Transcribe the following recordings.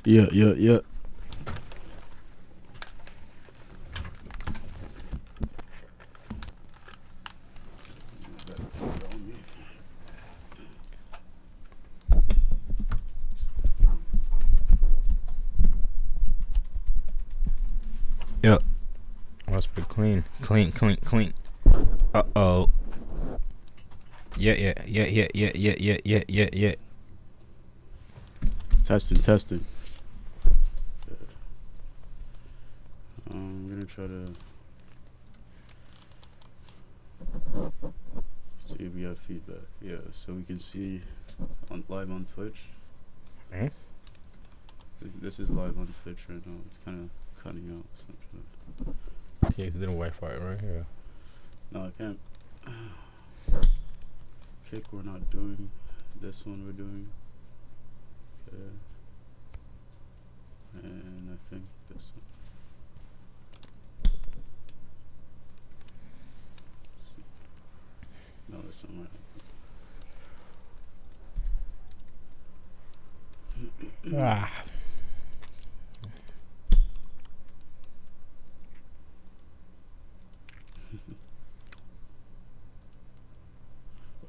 Yeah. Yep. Must be clean. Clean. Uh-oh. Yeah. Testing. I'm gonna try to see if we have feedback. Yeah, so we can see live on Twitch. Hmm? This is live on Twitch right now. It's kind of cutting out. Okay, it's the Wi-Fi right here. No, I can't. Kick we're not doing. This one we're doing. Okay. And I think this one. No, this one right. Ah.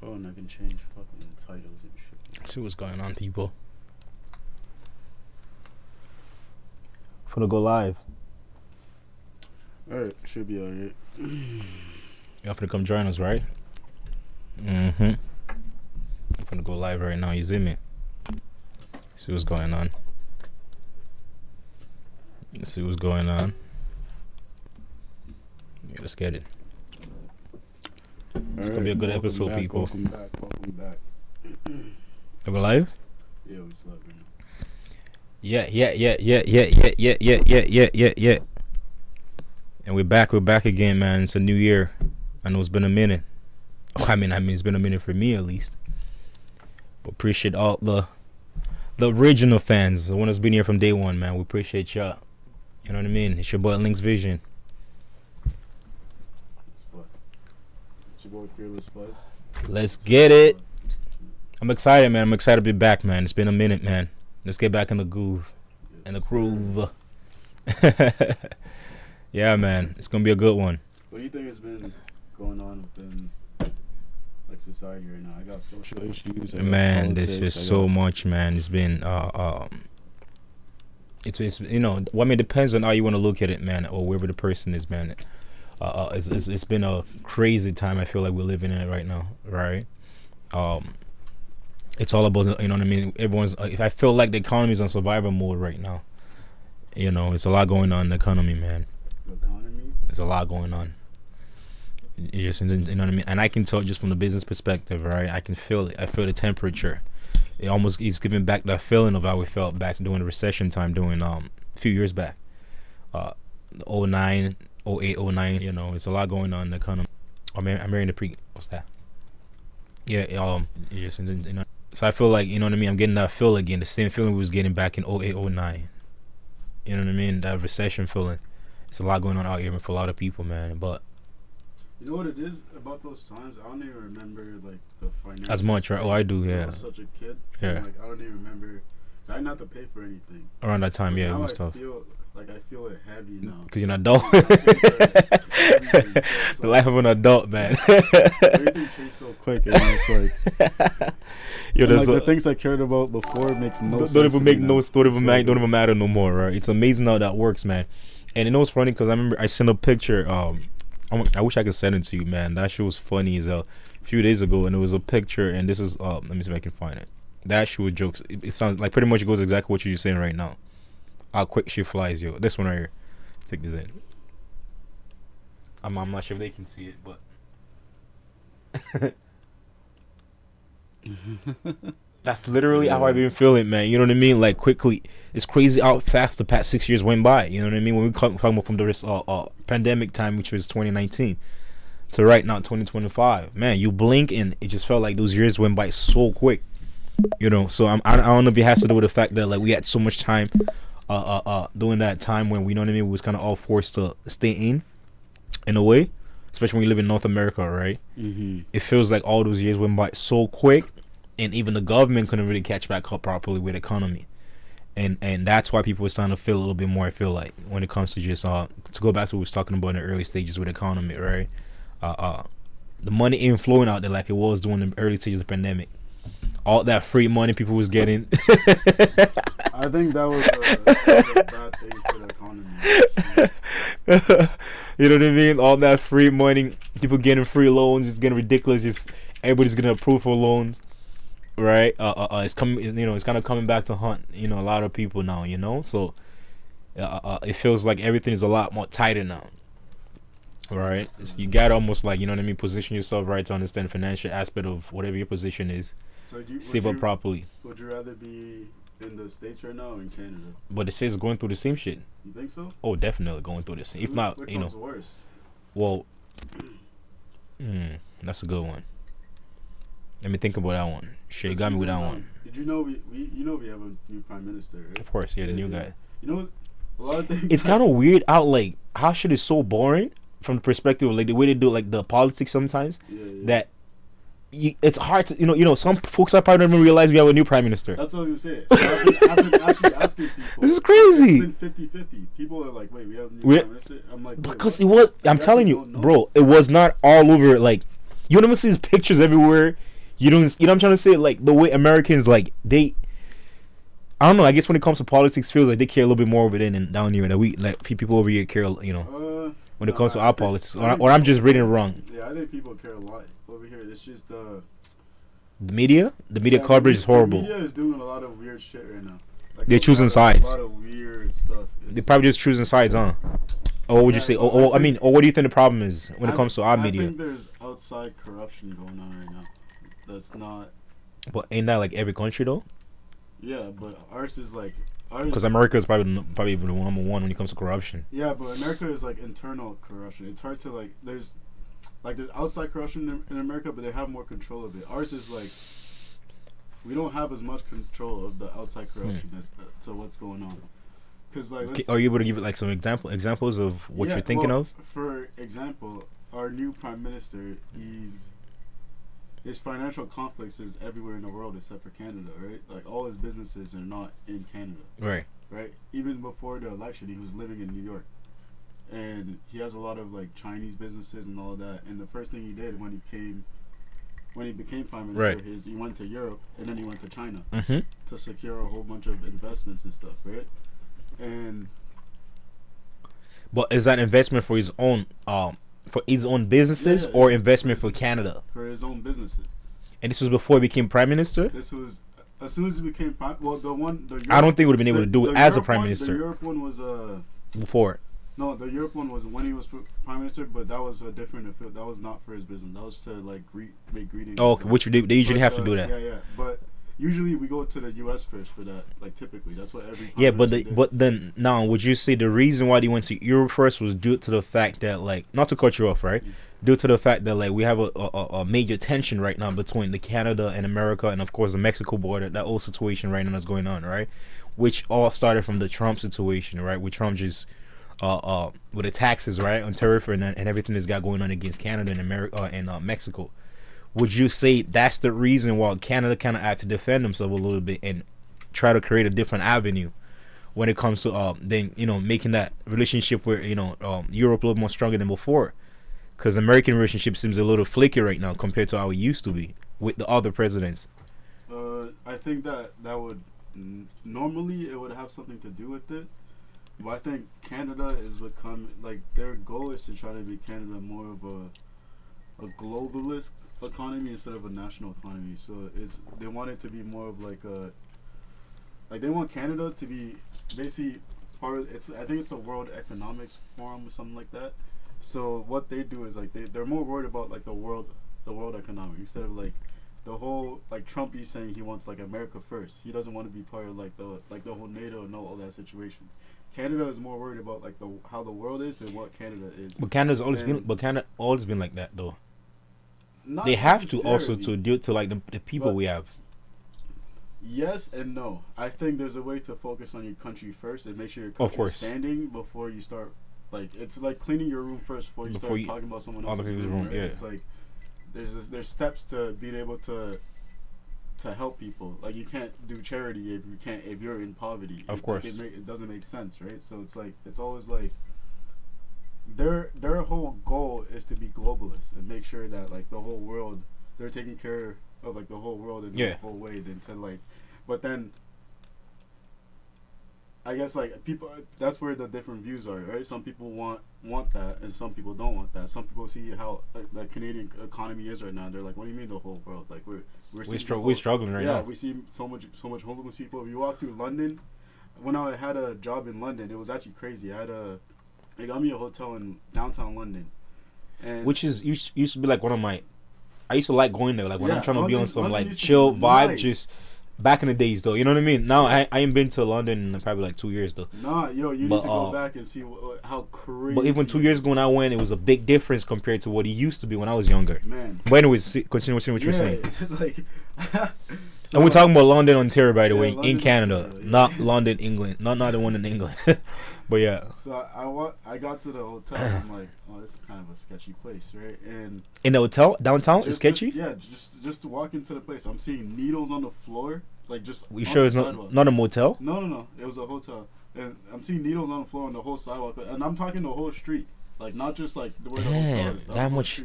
Oh, and I can change fucking titles and shit. See what's going on, people. For the go live. Alright, should be alright. Y'all finna come join us, right? Mm-hmm. I'm finna go live right now, you see me? See what's going on. See what's going on. Yeah, let's get it. It's gonna be a good episode, people. Welcome back. Are we live? Yeah, it's live right now. Yeah. And we're back again, man. It's a new year. I know it's been a minute. I mean, it's been a minute for me at least. But appreciate all the original fans, the one that's been here from day one, man. We appreciate y'all. You know what I mean? It's your boy Link's Vision. It's your boy Fearless Fudge. Let's get it. I'm excited, man. I'm excited to be back, man. It's been a minute, man. Let's get back in the groove. In the groove. Yeah, man. It's gonna be a good one. What do you think has been going on within like society right now? I got social issues. Man, there's just so much, man. It's been it's you know, well, I mean, it depends on how you want to look at it, man, or wherever the person is, man. It's been a crazy time. I feel like we're living in it right now, right? It's all about, you know what I mean. Everyone's. I feel like the economy's on survival mode right now. You know, it's a lot going on in the economy, man. The economy. There's a lot going on. You just, you know what I mean. And I can tell just from the business perspective, right? I can feel it. I feel the temperature. It's giving back that feeling of how we felt back during the recession time, during a few years back, 09, 08, 09. You know, it's a lot going on in the economy. I'm hearing the what's that? Yeah, just, you know. So I feel like, you know what I mean, I'm getting that feel again, the same feeling we was getting back in 08, 09. You know what I mean? That recession feeling. It's a lot going on out here for a lot of people, man. But you know what it is about those times? I don't even remember like the financial as much, right? Oh, I do, yeah. I was such a kid. Yeah. And, like, I don't even remember. Cause I didn't have to pay for anything. Around that time, yeah, now it was tough. I feel it heavy now. Because you're an adult. The life of an adult, man. Everything changed so quick, and it's like, yo, and, like the things I cared about before makes no sense. Don't even Don't even matter no more, right? It's amazing how that works, man. And you know what's funny? Because I remember I sent a picture. I wish I could send it to you, man. That shit was funny as hell. A few days ago, and it was a picture, and this is let me see if I can find it. That shit was jokes. It sounds like pretty much it goes exactly what you're saying right now. How quick shit flies, yo. This one right here. Take this in. I'm not sure if they can see it, but that's literally how I've been feeling, man. You know what I mean? Like, quickly, it's crazy how fast the past 6 years went by. You know what I mean? When we come from the pandemic time, which was 2019, to right now 2025, man, you blink and it just felt like those years went by so quick. You know, so I don't know if it has to do with the fact that like we had so much time during that time when we, know what I mean, we was kind of all forced to stay in a way, especially when you live in North America, right? Mm-hmm. It feels like all those years went by so quick, and even the government couldn't really catch back up properly with the economy. and that's why people are starting to feel a little bit more. I feel like when it comes to just to go back to what we was talking about in the early stages with the economy, right? The money ain't flowing out there like it was during the early stages of the pandemic. All that free money people was getting. I think that was a bad thing for the economy. You know what I mean? All that free money, people getting free loans, it's getting ridiculous. Just everybody's gonna approve for loans, right? It's coming. You know, it's kind of coming back to hunt. You know, a lot of people now. You know, so it feels like everything is a lot more tighter now. Right? You gotta almost like, you know what I mean, position yourself right to understand the financial aspect of whatever your position is. So save up properly. Would you rather be in the States right now or in Canada? But the States is going through the same shit. You think so? Oh, definitely going through the same. If not, which you know. one's worse? Well, that's a good one. Let me think about that one. Shit, you got me with that one. Did you know we have a new prime minister, right? Of course, yeah, the new guy. You know, a lot of things. It's kind of weird how like how shit is so boring from the perspective of like the way they do like the politics sometimes. That it's hard to you know some folks are probably don't even realize we have a new prime minister. That's what I was gonna say. So I've been actually asking people. This is crazy. It's been 50-50. People are like, wait, we have a new prime minister. I'm like, because it was. I'm telling you, bro, it was not all over. Like you don't even see his pictures everywhere. You don't. You know what I'm trying to say? Like the way Americans like they. I don't know. I guess when it comes to politics, feels like they care a little bit more over there than down here. That we like people over here care. You know. When it comes to our politics, or I'm just reading it wrong. Yeah, I think people care a lot over here. It's just the media. The media coverage is horrible. The media is doing a lot of weird shit right now. Like they're choosing sides. A lot of weird stuff. They're probably just choosing sides, huh? Or what would you say? Or what do you think the problem is when it comes to our media? I think there's outside corruption going on right now. That's not. But ain't that like every country though? Yeah, but ours is like. Because America is probably even the number one when it comes to corruption. Yeah, but America is like internal corruption. It's hard to like. There's outside corruption in America, but they have more control of it. Ours is like. We don't have as much control of the outside corruption as to what's going on. Because like. Are you able to give it like some examples of what you're thinking of? For example, our new prime minister, his financial conflicts is everywhere in the world except for Canada, right? Like all his businesses are not in Canada. Right. Right? Even before the election, he was living in New York. And he has a lot of like Chinese businesses and all that. And the first thing he did when he became prime minister is he went to Europe and then he went to China to secure a whole bunch of investments and stuff, right? But is that investment for his own businesses or investment for Canada? For his own businesses. And this was before he became prime minister? This was as soon as he became prime. Well, the Europe, I don't think he would have been able to do it as a prime minister. The Europe one was before. No, the Europe one was when he was prime minister, but that was a different field. That was make for his business. That was to like make greetings. Oh, okay. Which they usually have to do that. Yeah. But usually we go to the U.S. first for that. Like typically, that's what every. Yeah, but then now, would you say the reason why they went to Europe first was due to the fact that like, not to cut you off, right? Due to the fact that like we have a major tension right now between the Canada and America, and of course the Mexico border. That whole situation right now that's going on, right? Which all started from the Trump situation, right? With Trump just with the taxes, right, on tariff and everything that's got going on against Canada and America and Mexico. Would you say that's the reason why Canada kind of had to defend themselves a little bit and try to create a different avenue when it comes to then making that relationship where Europe a little more stronger than before? Because American relationship seems a little flaky right now compared to how it used to be with the other presidents. I think that would normally it would have something to do with it. But I think Canada is becoming like their goal is to try to make Canada more of a globalist economy instead of a national economy. So they want it to be more of like they want Canada to be basically part of I think it's the World Economics Forum or something like that. So what they do is like they're more worried about like the world economy instead of like the whole like Trump is saying he wants like America first. He doesn't want to be part of like the whole NATO and all that situation. Canada is more worried about like how the world is than what Canada is. But Canada's always been like that though. They have to also to deal to like the people we have. Yes and no. I think there's a way to focus on your country first and make sure your country is standing before you start. Like it's like cleaning your room first before you start talking about someone else's room. Right? Yeah. It's like there's steps to being able to to help people. Like you can't do charity if you're in poverty. Of course, it doesn't make sense, right? So it's like it's always like their whole goal is to be globalist and make sure that like the whole world they're taking care of like the whole world in the whole way. Then to like, but then I guess like people, that's where the different views are, right? Some people want that, and some people don't want that. Some people see how like, the Canadian economy is right now. They're like, "What do you mean the whole world? Like we're struggling right now." Yeah, we see so much homeless people. If you walk through London, when I had a job in London, it was actually crazy. They got me a hotel in downtown London, and which is used to be like one of my. I used to like going there, like when I'm trying to be on some London like chill vibe, nice. just. Back in the days, though, you know what I mean. Now I ain't been to London in probably like 2 years, though. Nah, yo, you need to go back and see how crazy. But even 2 years ago when I went, it was a big difference compared to what it used to be when I was younger. Man. But anyways, continue what you're saying. Like, and we're talking about London, Ontario, by the way, London, in Canada, Ontario, yeah. not London, England, not the one in England. But yeah. So I got to the hotel. And I'm like, oh, this is kind of a sketchy place, right? And in the hotel downtown, it's sketchy. Just to walk into the place, I'm seeing needles on the floor. Like just you sure it's not a motel? No. It was a hotel, and I'm seeing needles on the floor on the whole sidewalk, and I'm talking the whole street, like not just like where the hotel is. That much.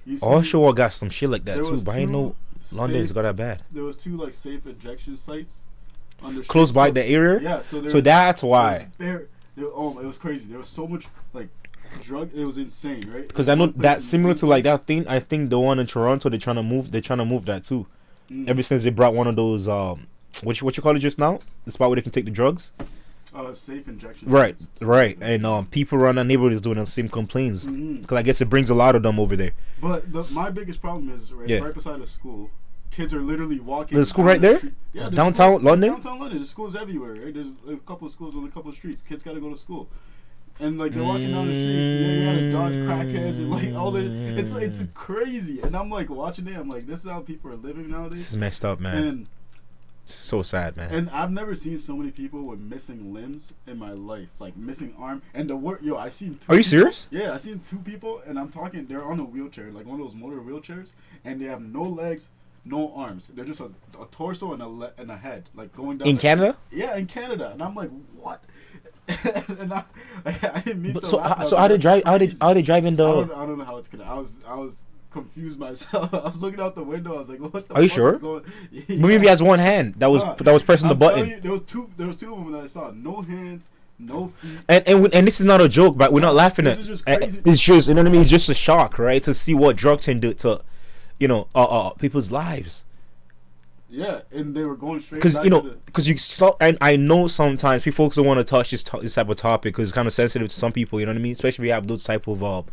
Oshawa got some shit like that too, but I know London's got that bad. There was 2 like safe injection sites on the close by the area. Yeah, so that's why. It was crazy. There was so much like drug. It was insane, right? Because I know that's similar to like that thing. I think the one in Toronto, they're trying to move that too. Ever since they brought one of those what you call it just now, the spot where they can take the drugs. Safe injection. Right. And people around that neighborhood is doing the same complaints because I guess it brings a lot of them over there. But my biggest problem is right beside the school. Kids are literally walking. There's a school right there? Yeah, downtown London? Downtown London. There's schools everywhere, right? There's a couple of schools on a couple of streets. Kids got to go to school. And, like, they're walking down the street. You gotta dodge crackheads and, like, all the... It's crazy. And I'm, like, watching it. I'm like, this is how people are living nowadays. This is messed up, man. And so sad, man. And I've never seen so many people with missing limbs in my life. Like, missing arm. And the word... Yo, I seen 2 Are you people, serious? Yeah, I seen 2 people. And I'm talking... They're on a wheelchair. Like, one of those motor wheelchairs. And they have no legs... No arms. They're just a torso and a head, like going down. In Canada? Yeah, in Canada. And I'm like, what? And I didn't mean to. So how they drive? How they drive in the? I don't know how it's gonna. I was confused myself. I was looking out the window. I was like, what the? Are you fuck sure? Is going? Yeah. Maybe he has one hand. That was pressing the button. You, there was two of them that I saw. No hands. No feet. And this is not a joke, but we're not laughing at. Just crazy. It's just, you know what I mean. It's just a shock, right? To see what drugs can do to, people's lives. Yeah, and they were going straight. Because you stop, and I know sometimes people folks don't want to touch this type of topic because it's kind of sensitive to some people. You know what I mean? Especially if you have those type of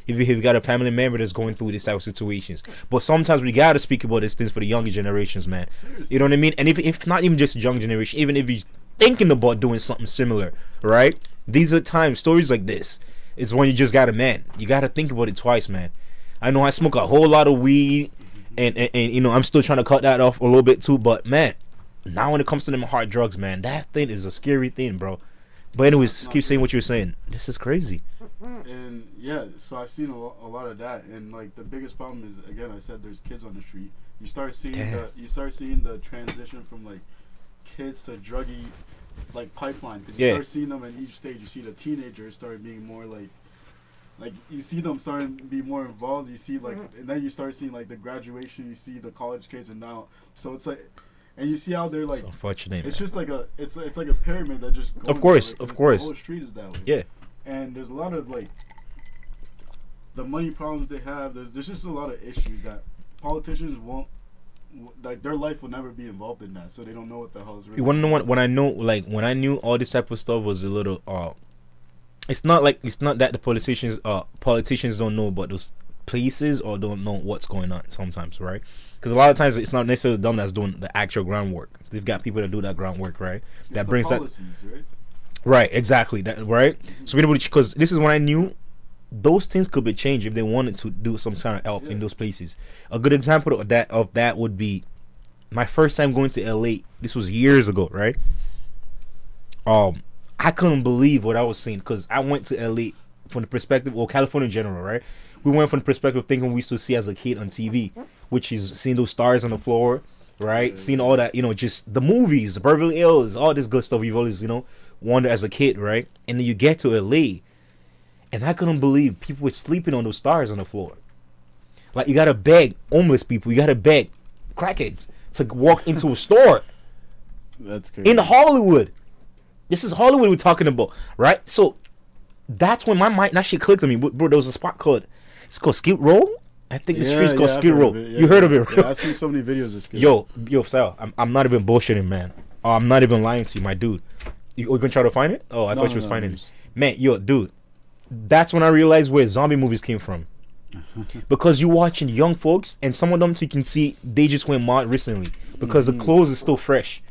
if you got a family member that's going through this type of situations. But sometimes we gotta speak about these things for the younger generations, man. Seriously. You know what I mean? And if not even just young generation, even if you're thinking about doing something similar, right? These are times, stories like this. It's when you just gotta, man. You gotta think about it twice, man. I know I smoke a whole lot of weed. And I'm still trying to cut that off a little bit too, but man, now when it comes to them hard drugs, man, that thing is a scary thing, bro. But anyways, keep saying what you're saying. This is crazy. And yeah, so I've seen a lot of that, and like the biggest problem is, again, I said there's kids on the street. You start seeing the transition from like kids to druggy like pipeline. Because you start seeing them in each stage. You see the teenagers start being more like you see them starting to be more involved. You see and then you start seeing like the graduation. You see the college kids, and now so it's like, and you see how they're like. It's unfortunate. It's just like it's like a pyramid that just. Goes of course. The whole street is that way. Yeah. And there's a lot of like the money problems they have. There's just a lot of issues that politicians won't. Like their life will never be involved in that, so they don't know what the hell is really. You want to know when I knew all this type of stuff was a little it's not that the politicians don't know about those places or don't know what's going on sometimes, right? Because a lot of times it's not necessarily them that's doing the actual groundwork. They've got people that do that groundwork, right? It's that the brings policies, that right? Right, exactly. That right. So because this is when I knew those things could be changed if they wanted to do some kind of help in those places. A good example of that would be my first time going to LA. This was years ago, right? I couldn't believe what I was seeing because I went to LA from the perspective, or California in general, right? We went from the perspective of thinking we used to see as a kid on TV, which is seeing those stars on the floor, right? Yeah, Seeing all that, just the movies, the Beverly Hills, all this good stuff you've always, wondered as a kid, right? And then you get to LA, and I couldn't believe people were sleeping on those stars on the floor. Like, you gotta beg homeless people, you gotta beg crackheads to walk into a store That's crazy. in Hollywood. This is Hollywood we're talking about, right? So that's when my mind, that shit clicked on me. Bro, there was a spot called, it's called Skid Row. I think the street's called I've Skid heard Row. of it. You heard of it, right? Yeah, I've seen so many videos of Skid. Yo, Sal, I'm not even bullshitting, man. I'm not even lying to you, my dude. You gonna try to find it? Oh, I thought you was finding it. Man, yo, dude, that's when I realized where zombie movies came from. Because you watching young folks, and some of them you can see they just went mod recently because the clothes is still fresh.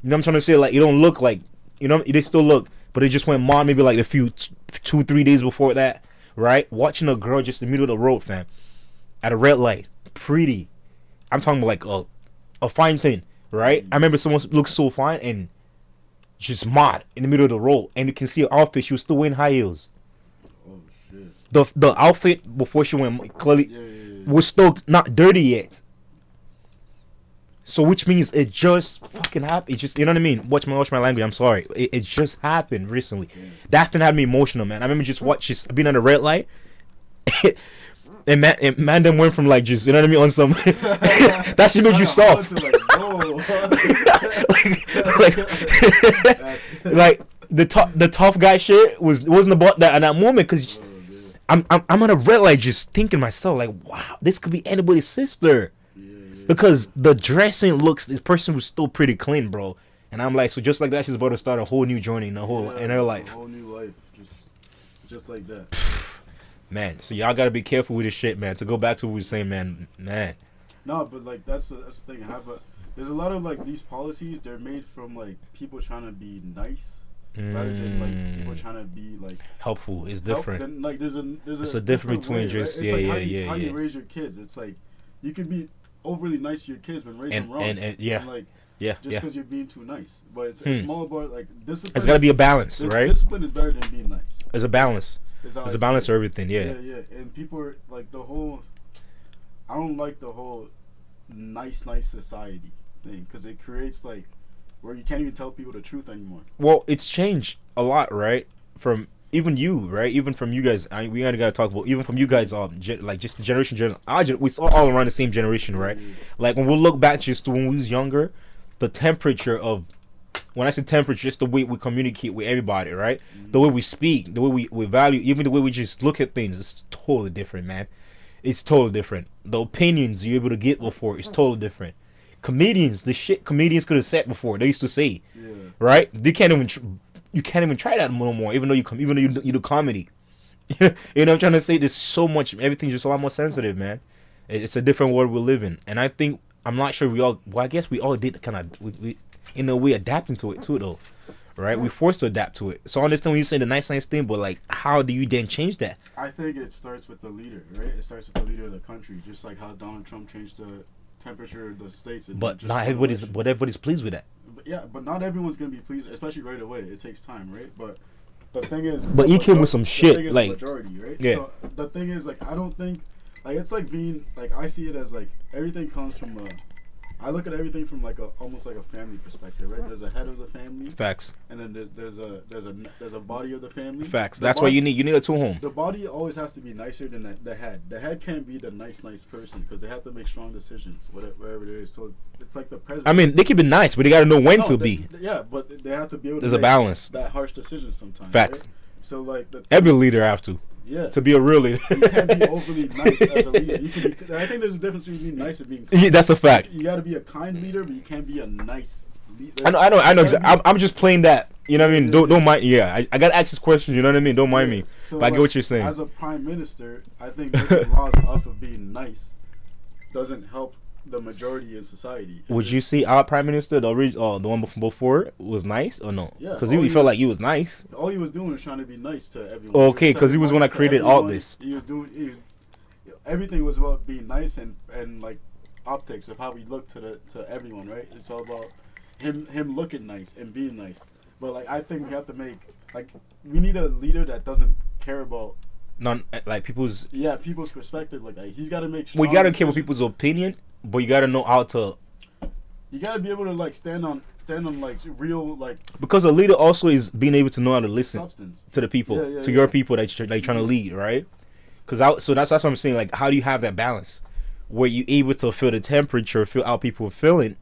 You know what I'm trying to say? Like, it don't look like, they still look, but they just went mod maybe like a few 2-3 days before that, right? Watching a girl just in the middle of the road, fam, at a red light, pretty. I'm talking about like a fine thing, right? I remember someone looked so fine and just mod in the middle of the road, and you can see her outfit. She was still wearing high heels. Oh shit. The outfit before she went clearly Yeah. was still not dirty yet. So which means it just fucking happened. It just, you know what I mean? Watch my language. I'm sorry. It just happened recently. Yeah. That thing had me emotional, man. I remember just being on the red light. And man then went from like just, you know what I mean, on some that shit made you soft. Like, whoa. like the tough guy shit wasn't about that at that moment, because I'm on a red light just thinking to myself like, wow, this could be anybody's sister. Because the dressing looks, this person was still pretty clean, bro. And I'm like, so just like that, she's about to start a whole new journey in her life. A whole new life, just like that. Man, so y'all gotta be careful with this shit, man. To go back to what we were saying, man. No, but like that's the thing. There's a lot of like these policies. They're made from like people trying to be nice, rather than like people trying to be like helpful. Is different. Then, like there's a difference between way, just right? It's yeah. How you raise your kids. It's like you can be overly nice to your kids but raise them wrong. And yeah. And like Yeah, just because you're being too nice. But it's more about like discipline. It's gotta be a balance, right? Discipline is better than being nice. There's a balance. There's a balance to everything, yeah. Yeah. And people are like I don't like the whole nice society thing, because it creates like where you can't even tell people the truth anymore. Well, it's changed a lot, right? From even you, right? Even from you guys, we gotta talk about even from you guys, like just the generation. We all around the same generation, right? Yeah. Like when we look back just to when we was younger, the temperature of, when I say temperature, just the way we communicate with everybody, right? The way we speak, the way we value, even the way we just look at things, it's totally different, man. It's totally different. The opinions you're able to get before is totally different. Comedians, the shit comedians could have said before, they used to say, right? They can't even. You can't even try that no more, even though you do comedy. You know what I'm trying to say? There's so much, everything's just a lot more sensitive, man. It's a different world we live in, and I think, I'm not sure I guess we all did kind of, we in a way adapting to it too, though, right? We're forced to adapt to it. So I understand when you say the nice thing, but like, how do you then change that? I think it starts with the leader, right? It starts with the leader of the country, just like how Donald Trump changed the temperature of the states. But not everybody's pleased with that. But not everyone's gonna be pleased, especially right away. It takes time, right? But the thing is, but he came with some shit, like majority, right? Yeah. So the thing is, like, I don't think, like, it's like being, like, I see it as like everything comes from I look at everything from like almost like a family perspective, right? There's a head of the family. Facts. And then there's a body of the family. Facts. That's why you need a two home. The body always has to be nicer than the head. The head can't be the nice person, because they have to make strong decisions, wherever it is. So it's like the president. I mean, they can be nice, but they gotta know when to be. Yeah, but they have to be able to There's make a balance. that harsh decision sometimes. Facts. Right? So like every leader have to. Yeah. To be a real leader. You can't be overly nice as a leader. I think there's a difference between being nice and being kind. Yeah, that's a fact. You got to be a kind leader, but you can't be a nice leader. I know. I'm just playing that. You know what I mean? Don't mind. Yeah, I got to ask this question. You know what I mean? Don't mind me. So but I get what you're saying. As a prime minister, I think making laws off of being nice doesn't help the majority in society. Would you see our prime minister, the one before, was nice or no? Yeah. Because he felt like he was nice. All he was doing was trying to be nice to everyone. Okay, because he was when I created all this. Everything was about being nice and like optics of how we look to everyone, right? It's all about him looking nice and being nice. But like, I think we have to we need a leader that doesn't care about people's people's perspective. Like he's got to make sure. We got to care about people's opinion, but you got to know how to You gotta be able to like stand on like real like Because a leader also is being able to know how to listen substance. to the people, Yeah, to yeah. your people that you're trying to lead, right? So that's what I'm saying. Like, how do you have that balance where you able to feel the temperature, feel how people are feeling,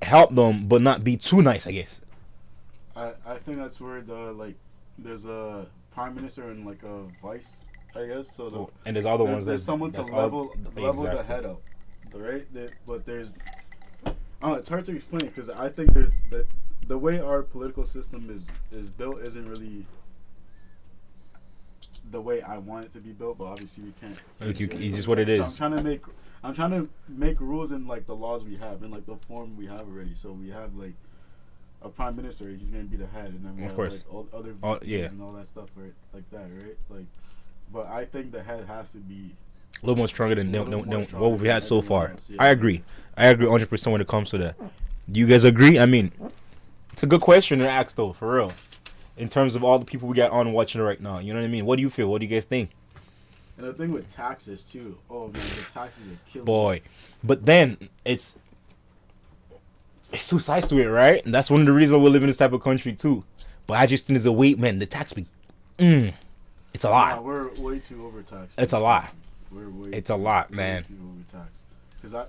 help them, but not be too nice, I guess. I think that's where the like there's a prime minister and like a vice, I guess. So the, And there's other ones there's that someone to that's level exactly. the head up, right? But there's it's hard to explain because I think there's that the way our political system is built isn't really the way I want it to be built, but obviously we can't. It's just what it So is. I'm trying to make rules in like the laws we have in like the form we have already. So we have like a prime minister, he's gonna be the head, and then we Of have course. like all other Yeah. and all that stuff, right? Like that, right? Like, but I think the head has to be A little more stronger than what we've had so everyone far. else, yeah. I agree 100% when it comes to that. Do you guys agree? I mean, it's a good question to ask though, for real. In terms of all the people we got on watching right now, you know what I mean? What do you feel? What do you guys think? And the thing with taxes too. Oh man, the taxes are killing. Boy, but then it's two sides to it, right? And that's one of the reasons why we live in this type of country too. But I just think there's a weight, man. The tax be, it's a lot. Nah, we're way too overtaxed. It's a lot. We're way. It's a lot, man. Way too overtaxed. Because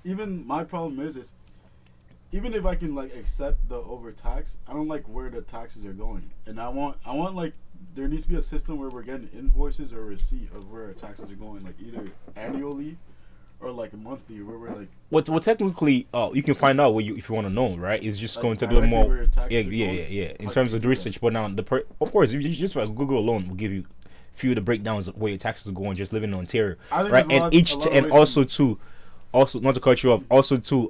even my problem is even if I can like accept the overtax, I don't like where the taxes are going, and I want like there needs to be a system where we're getting invoices or receipt of where our taxes are going, like either annually or like monthly, where we're like. Well, technically, you can find out if you want to know, right? It's just Like going to take a little directly where more. your taxes Yeah, are yeah, going? yeah, yeah. In How terms do of you the do that? research, but now of course, if you just Google alone will give you few of the breakdowns of where your taxes are going just living in Ontario, I think right? there's a And lot of and ways also too, also not to cut you off, also too,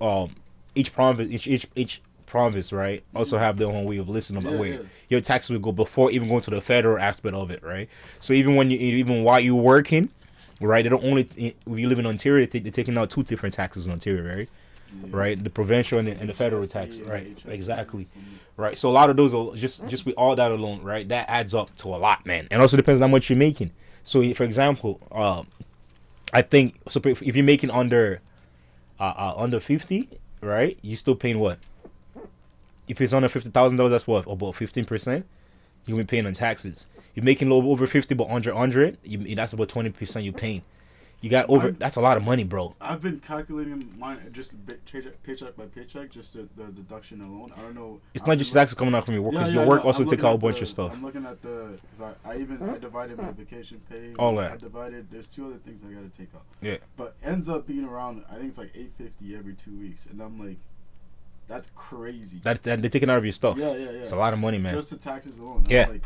each province, each province, right, also have their own way of listening about Yeah, where yeah. your taxes will go before even going to the federal aspect of it, right? So even while you're working, right, they don't only if you live in Ontario, they're taking out two different taxes in Ontario, right? Yeah. Right, the provincial and the federal HST tax, and right? HST. Exactly, right. So a lot of those are just with all that alone, right? That adds up to a lot, man. And also depends on how much you're making. So, for example, I think so. If you're making under 50, right, you still paying what? If it's under $50,000, that's what, about 15%. You'll be paying on taxes. You're making a little over 50, but under 100, that's about 20% you're paying. You got over. That's a lot of money, bro. I've been calculating mine just paycheck by paycheck, just the deduction alone. I don't know. It's not just taxes coming out from your work, because your work also take out a bunch of stuff. I'm looking at because I divided my vacation pay. All that. I divided. There's two other things I got to take out. Yeah. But ends up being around. I think it's like $850 every 2 weeks, and I'm like, that's crazy. That they're taking out of your stuff. Yeah. It's a lot of money, man. Just the taxes alone. I'm Yeah. like,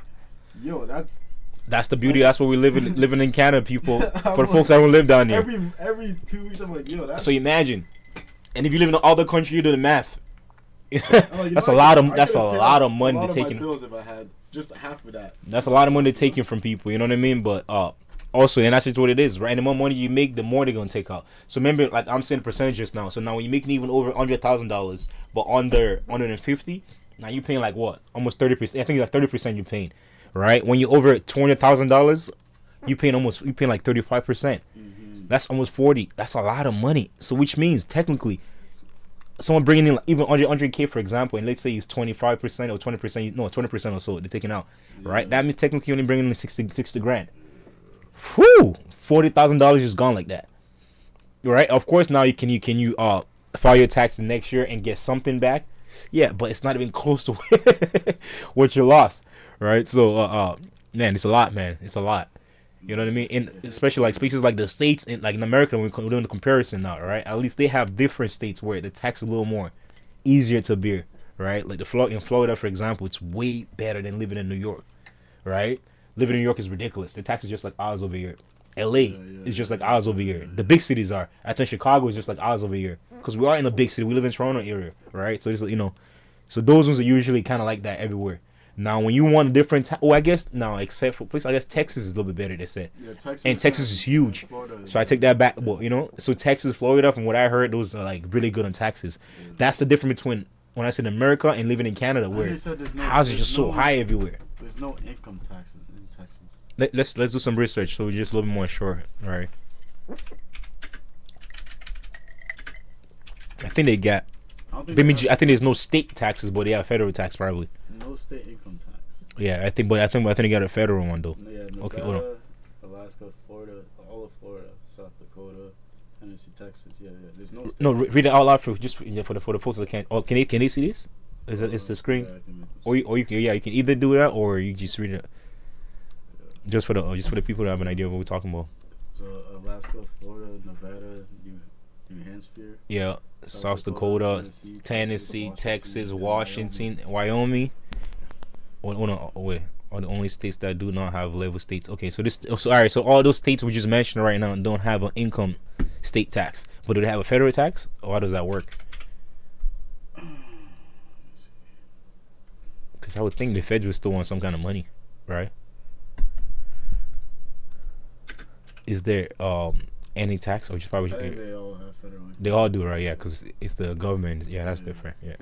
yo, that's the beauty. That's what we living in Canada, people. For the folks that don't live down here. every 2 weeks, I'm like, yo, that's. So imagine, and if you live in other country, you do the math. I'm like, That's I a lot could've- of I that's a could've paid lot of off money a lot to of my taking. bills if I had just half of that. That's a lot of money taken from people. You know what I mean? But also, and that's just what it is, right? And the more money you make, the more they're gonna take out. So remember, like I'm saying percentages now. So now when you're making even over $100,000, but under 150, now you're paying like what? Almost 30%. I think it's like 30% you're paying, right? When you're over $200,000, you're paying like 35%. That's almost 40. That's a lot of money. So which means technically, someone bringing in like, even 100K for example, and let's say he's 25% or 20%, no 20% or so they're taking out, right? That means technically only bringing in 60 grand. Whew, $40,000 is gone like that, right? Of course, now you can file your taxes next year and get something back, yeah, but it's not even close to what you lost, right? So, man, it's a lot, man. It's a lot. You know what I mean? And especially like spaces like the States, and like in America, we're doing the comparison now, right? At least they have different states where the tax is a little more easier to bear, right? Like in Florida, for example, it's way better than living in New York, right? Living in New York is ridiculous. The tax is just like ours over here. LA is just like ours over here. The big cities are. I think Chicago is just like ours over here, because we are in a big city. We live in Toronto area, right? So it's so those ones are usually kind of like that everywhere. Now, when you want a different, I guess now except for place, I guess Texas is a little bit better. They said, and Texas is huge. So I take that back. Well, so Texas, Florida, from what I heard, those are like really good on taxes. That's the difference between when I said America and living in Canada, where houses are just so high everywhere. There's no income taxes in Texas. Let's do some research so we're just a little bit more sure, right? I think they got. I don't think I mean, they I think there's no state taxes, but they have federal tax probably. have no state income tax. Yeah, I think they got a federal one though. Yeah, Nevada, Okay, hold on. Alaska, Florida, all of Florida, South Dakota, Tennessee, Texas. Yeah. There's no. State No, read it out loud for the folks that can't. Oh, can they see this? Is it? It's the screen. Yeah, I can make this. Or you can, you can either do that or you just read it. Just for the people that have an idea of what we're talking about. So Alaska, Florida, Nevada, New Hampshire. Yeah, South Dakota, Tennessee, Texas, Washington, Wyoming. Wait, are the only states that do not have level states. Okay, so all right. So all those states we just mentioned right now don't have an income state tax, but do they have a federal tax? Or how does that work? Because I would think the feds would still want some kind of money, right? Is there any tax or just probably? I think they all have federal. They all do, right? Yeah, because it's the government. Yeah, that's different. Yeah,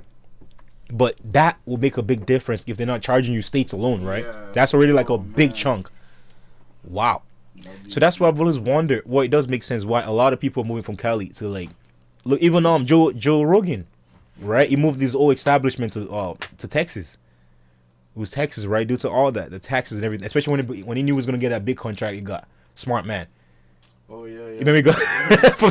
but that will make a big difference if they're not charging you states alone, right? Yeah. That's already like a Oh, big man. chunk. Wow. So that's why I've always wondered. Well, it does make sense why a lot of people are moving from Cali to like, look, even Joe Rogan, right? He moved his old establishment to Texas. It was Texas, right? Due to all that, the taxes and everything. Especially when he knew he was gonna get that big contract, he got. Smart man. Oh yeah. You made me go from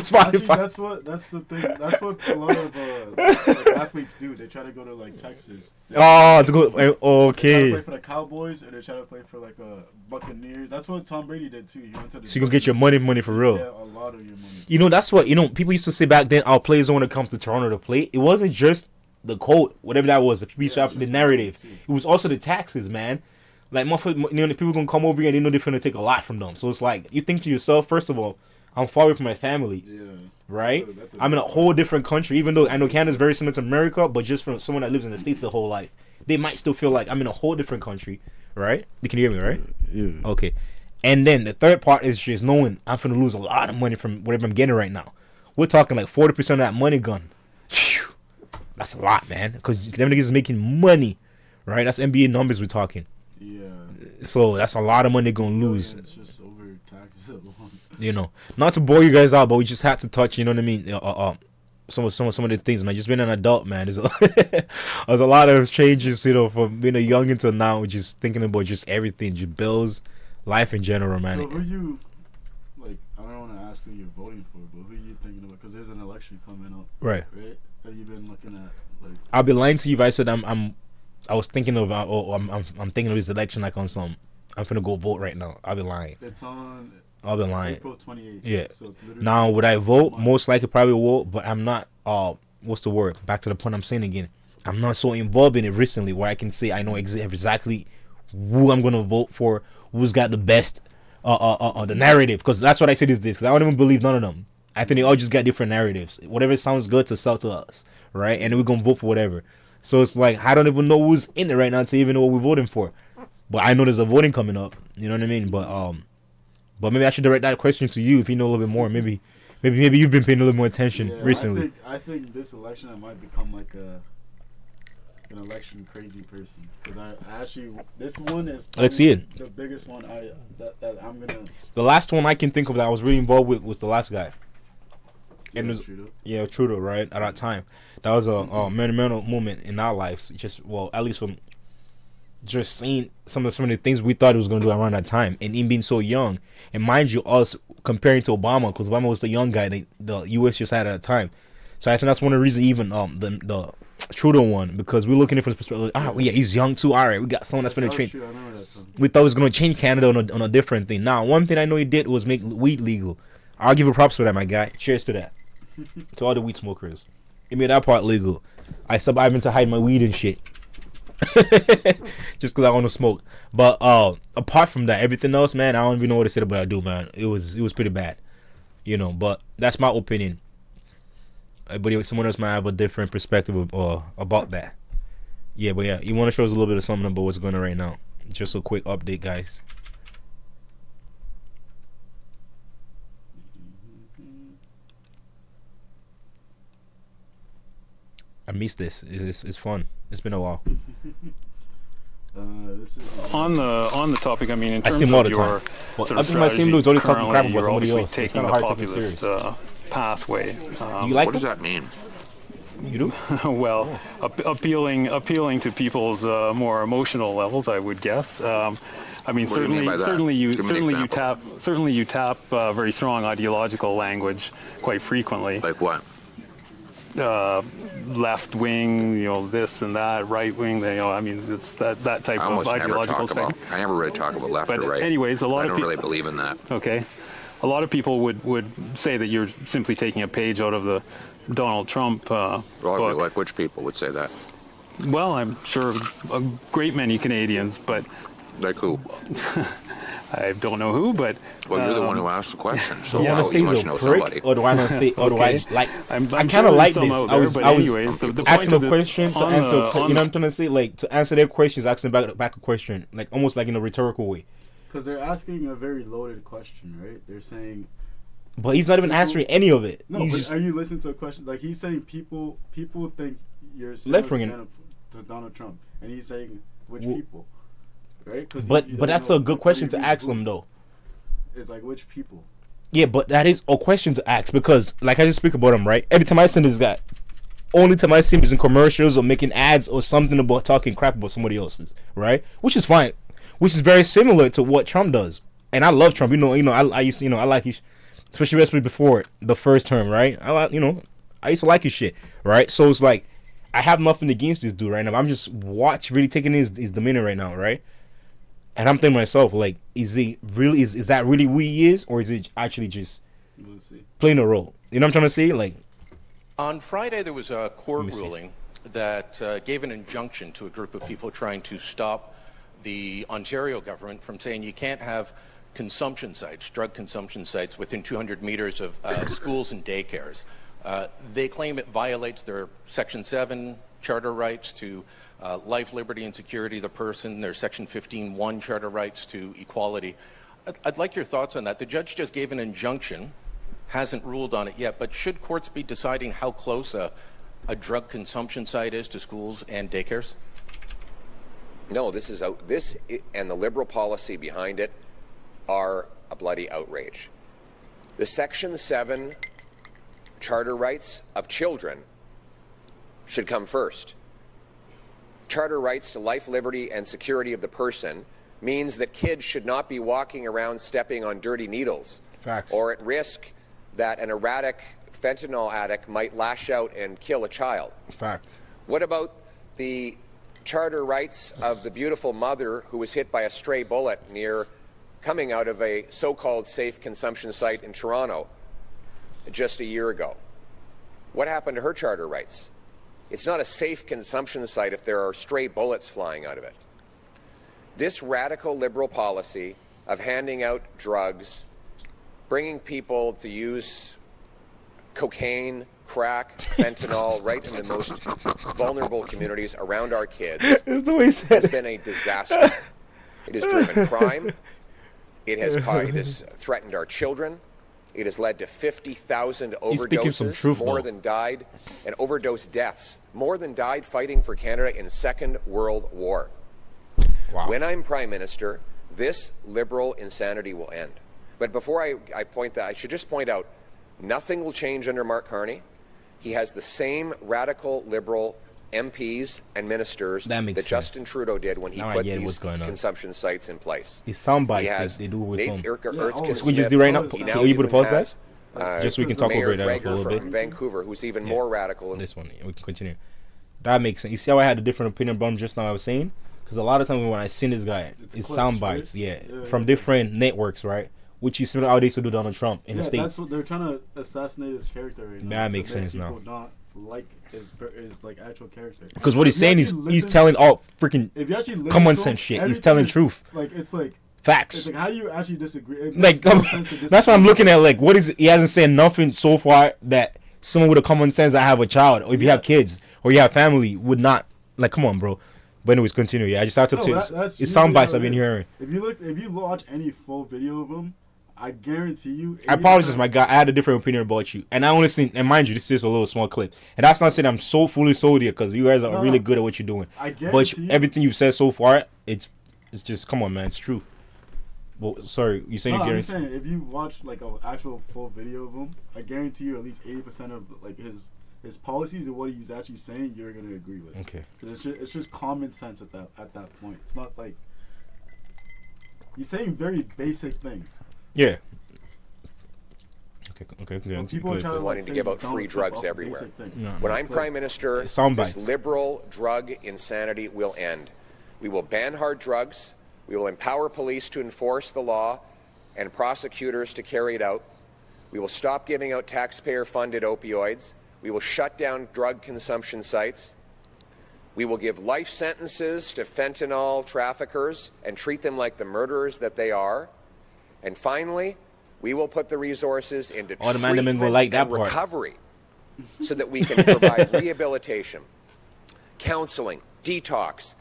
Actually, Spotify. that's the thing. That's what a lot of like, athletes do. They try to go to like Texas. Oh, to go. They try to Okay. play for the Cowboys, and they try to play for like the Buccaneers. That's what Tom Brady did too. He went to the. So you can get your money for real. Yeah, a lot of your money. You know, that's what, people used to say back then, our players don't want to come to Toronto to play. It wasn't just the quote, whatever that was, the people used to have the narrative. It was also the taxes, man. Like, people going to come over here and they know they're going to take a lot from them. So it's like, you think to yourself, first of all, I'm far away from my family, Yeah. right? That's I'm in a whole different country, even though I know Canada's very similar to America, but just from someone that lives in the States their whole life. They might still feel like I'm in a whole different country, right? You can hear me, right? Yeah. Okay. And then the third part is just knowing I'm going to lose a lot of money from whatever I'm getting right now. We're talking like 40% of that money gone. Phew. That's a lot, man. Because them niggas is making money, right? That's NBA numbers we're talking. Yeah. So that's a lot of money going to lose. It's just over taxes alone. You know, not to bore you guys out, but we just had to touch, you know what I mean? Some of the things, man. Just being an adult, man. There's a lot of changes, from being a youngin to now, just thinking about just everything, just bills, life in general, man. So who you, like, I don't want to ask who you're voting for, but who you thinking about? Because there's an election coming up, Right. right? Have you been looking at, like... I'll be lying to you if I said I was thinking of, I'm thinking of this election like on some, I'm finna go vote right now. I'll be lying. It's on I'll be lying. April 28th. Yeah. So it's literally Now, would I vote? a month. Most likely probably vote, but I'm not, what's the word? Back to the point I'm saying again. I'm not so involved in it recently where I can say I know exactly who I'm going to vote for, who's got the best, the narrative. Because that's what I said is this, because I don't even believe none of them. I think they all just got different narratives. Whatever sounds good to sell to us, right? And then we're going to vote for whatever. So it's like, I don't even know who's in it right now to even know what we're voting for. But I know there's a voting coming up. You know what I mean? But maybe I should direct that question to you if you know a little bit more. Maybe you've been paying a little more attention Yeah, recently. I think this election I might become like an election crazy person, because I actually, this one is Let's see it. the biggest one that I'm gonna. The last one I can think of that I was really involved with was the last guy. And Yeah, it was- Trudeau. Yeah, Trudeau, right? At that time. That was a monumental moment in our lives. Just, well, at least from just seeing some of the things we thought he was going to do around that time. And him being so young. And mind you, us comparing to Obama, because Obama was the young guy that the U.S. just had at the time. So I think that's one of the reasons even the Trudeau one, because we're looking at it from the perspective, yeah, he's young too. All right, we got someone that's going to That was train. true, I remember that time. We thought it was going to change Canada on a different thing. Now, one thing I know he did was make weed legal. I'll give you props for that, my guy. Cheers to that. To all the weed smokers. He made that part legal. I survived to hide my weed and shit. Just because I want to smoke. But apart from that, everything else, man, I don't even know what to say about I do, man. It was pretty bad. But that's my opinion. But someone else might have a different perspective about that. Yeah, but yeah, you want to show us a little bit of something about what's going on right now. Just a quick update, guys. I missed this. It's fun. It's been a while. This is On the topic, I mean, in I terms see him all of the time. your Well, sort I of think my same dude's always talking currently, crap about you're somebody obviously else. So it's taking kinda the hard to take him populist pathway. You like What does him? that mean? You do? well, appealing to people's more emotional levels, I would guess. I mean, What do you mean by that? Give me an example. certainly you tap very strong ideological language quite frequently. Like what? Left wing, this and that, right wing. I mean, it's that type I of almost never ideological talk about. spectrum. I never really talk about left But or right. anyways, I don't really believe in that. Okay. A lot of people would say that you're simply taking a page out of the Donald Trump Well, book. like which people would say that? Well, I'm sure a great many Canadians, but Like who? I don't know who, but... Well, you're the one who asked the question, so You want to say you he's must a know prick, somebody. or do I not say, or do I Okay. like? I'm I sure kind of there's like some this. out I was there, I but was anyways, the point asking of a the- question to on answer. the- You on- know what I'm trying to say? Like to answer their questions, asking back a question, like almost like in a rhetorical way. Because they're asking a very loaded question, right? They're saying, But he's not even People- answering any of it. no, He's but just are you listening to a question? Like he's saying people think you're Left-winging. to Donald Trump, and he's saying which Well- people, right? 'Cause he but doesn't that's know a good what question he to means ask who. them though. It's like which people. Yeah, but that is a question to ask because, like I just speak about him, right? Every time I send this guy, only time I see him is in commercials or making ads or something about talking crap about somebody else's, right? Which is fine, which is very similar to what Trump does. And I love Trump. I used to, I like his, especially before the first term, right? I used to like his shit, right? So it's like I have nothing against this dude right now. I'm just really taking his demeanor right now, right? And I'm thinking to myself, like, is that really who he is, or is it actually just We'll see. playing a role? You know what I'm trying to say? Like, On Friday, there was a court me see. ruling that gave an injunction to a group of people trying to stop the Ontario government from saying you can't have consumption sites, drug consumption sites, within 200 meters of schools and daycares. They claim it violates their Section 7 charter rights to life, liberty, and security of the person, their Section 15(1) charter rights to equality. I'd like your thoughts on that. The judge just gave an injunction, hasn't ruled on it yet, but should courts be deciding how close a drug consumption site is to schools and daycares? No, this and the liberal policy behind it are a bloody outrage. The Section 7 charter rights of children should come first. Charter rights to life, liberty, and security of the person means that kids should not be walking around stepping on dirty needles. Facts. Or at risk that an erratic fentanyl addict might lash out and kill a child. facts. What about the charter rights of the beautiful mother who was hit by a stray bullet coming out of a so-called safe consumption site in Toronto just a year ago? What happened to her charter rights? It's not a safe consumption site if there are stray bullets flying out of it. This radical liberal policy of handing out drugs, bringing people to use cocaine, crack, fentanyl right in the most vulnerable communities around our kids That's the way he has said been a disaster. It has driven crime. It has threatened our children. It has led to 50,000 He's speaking some overdoses, truth, more though. than died, and overdose deaths, more than died fighting for Canada in Second World War. Wow. When I'm Prime Minister, this liberal insanity will end. But before I point that, I should just point out, nothing will change under Mark Carney. He has the same radical liberal MPs and ministers That makes sense. Justin Trudeau did when he Now I put get these what's going on. consumption sites in place. These sound bites He that has they do with Nathan him. Erskine we just do right now? Smith. He Are you able to even pause has, Just so we can talk Mayor over it for a Gregor little bit. from Vancouver, who's even Yeah. more radical. This one, we can continue. That makes sense. You see how I had a different opinion about him just now? I was saying because a lot of times when I seen this guy, It's it's clips, sound right? bites, yeah, Yeah, from yeah. different networks, right? Which is similar how they used to do Donald Trump in the Yeah, states. that's what they're trying to assassinate his character right now. That to makes make sense now. people not like his like actual character. Because what he's If you saying actually he's listen- telling all freaking If you actually listen common to him, sense shit. He's everything telling is- truth, Like it's like facts. how do you actually disagree? It Like makes no sense to that's what I'm disagree. looking at. Like, what is it? He hasn't said nothing so far that someone with a common sense that have a child, or if you have kids, or you have family, would not like. Come on, bro. But anyways, continue. Yeah, I just started No, to. that's It's sound usually bites how I've it been is. hearing. If you watch any full video of him, I guarantee you. I apologize, my guy. I had a different opinion about you, and I honestly, and mind you, this is a little small clip, and that's not saying I'm so fully sold here because you guys are No, really no. good at what you're doing. I But guarantee you. everything you've said so far, it's just come on, man, it's true. Well, sorry, you saying No, you I'm guarantee? saying if you watch like an actual full video of him, I guarantee you at least 80% of like his his policies and what he's actually saying, you're gonna agree with. Okay. 'Cause it's just common sense at that point. It's not like he's saying very basic things. Yeah. Okay. When people are trying to Wanting to give out free drugs everywhere. When I'm Prime Minister, sound this bites. liberal drug insanity will end. We will ban hard drugs. We will empower police to enforce the law and prosecutors to carry it out. We will stop giving out taxpayer-funded opioids. We will shut down drug consumption sites. We will give life sentences to fentanyl traffickers and treat them like the murderers that they are. And finally, we will put the resources into All the man them ain't gonna treatment like that and part. recovery so that we can provide rehabilitation, counseling, detox,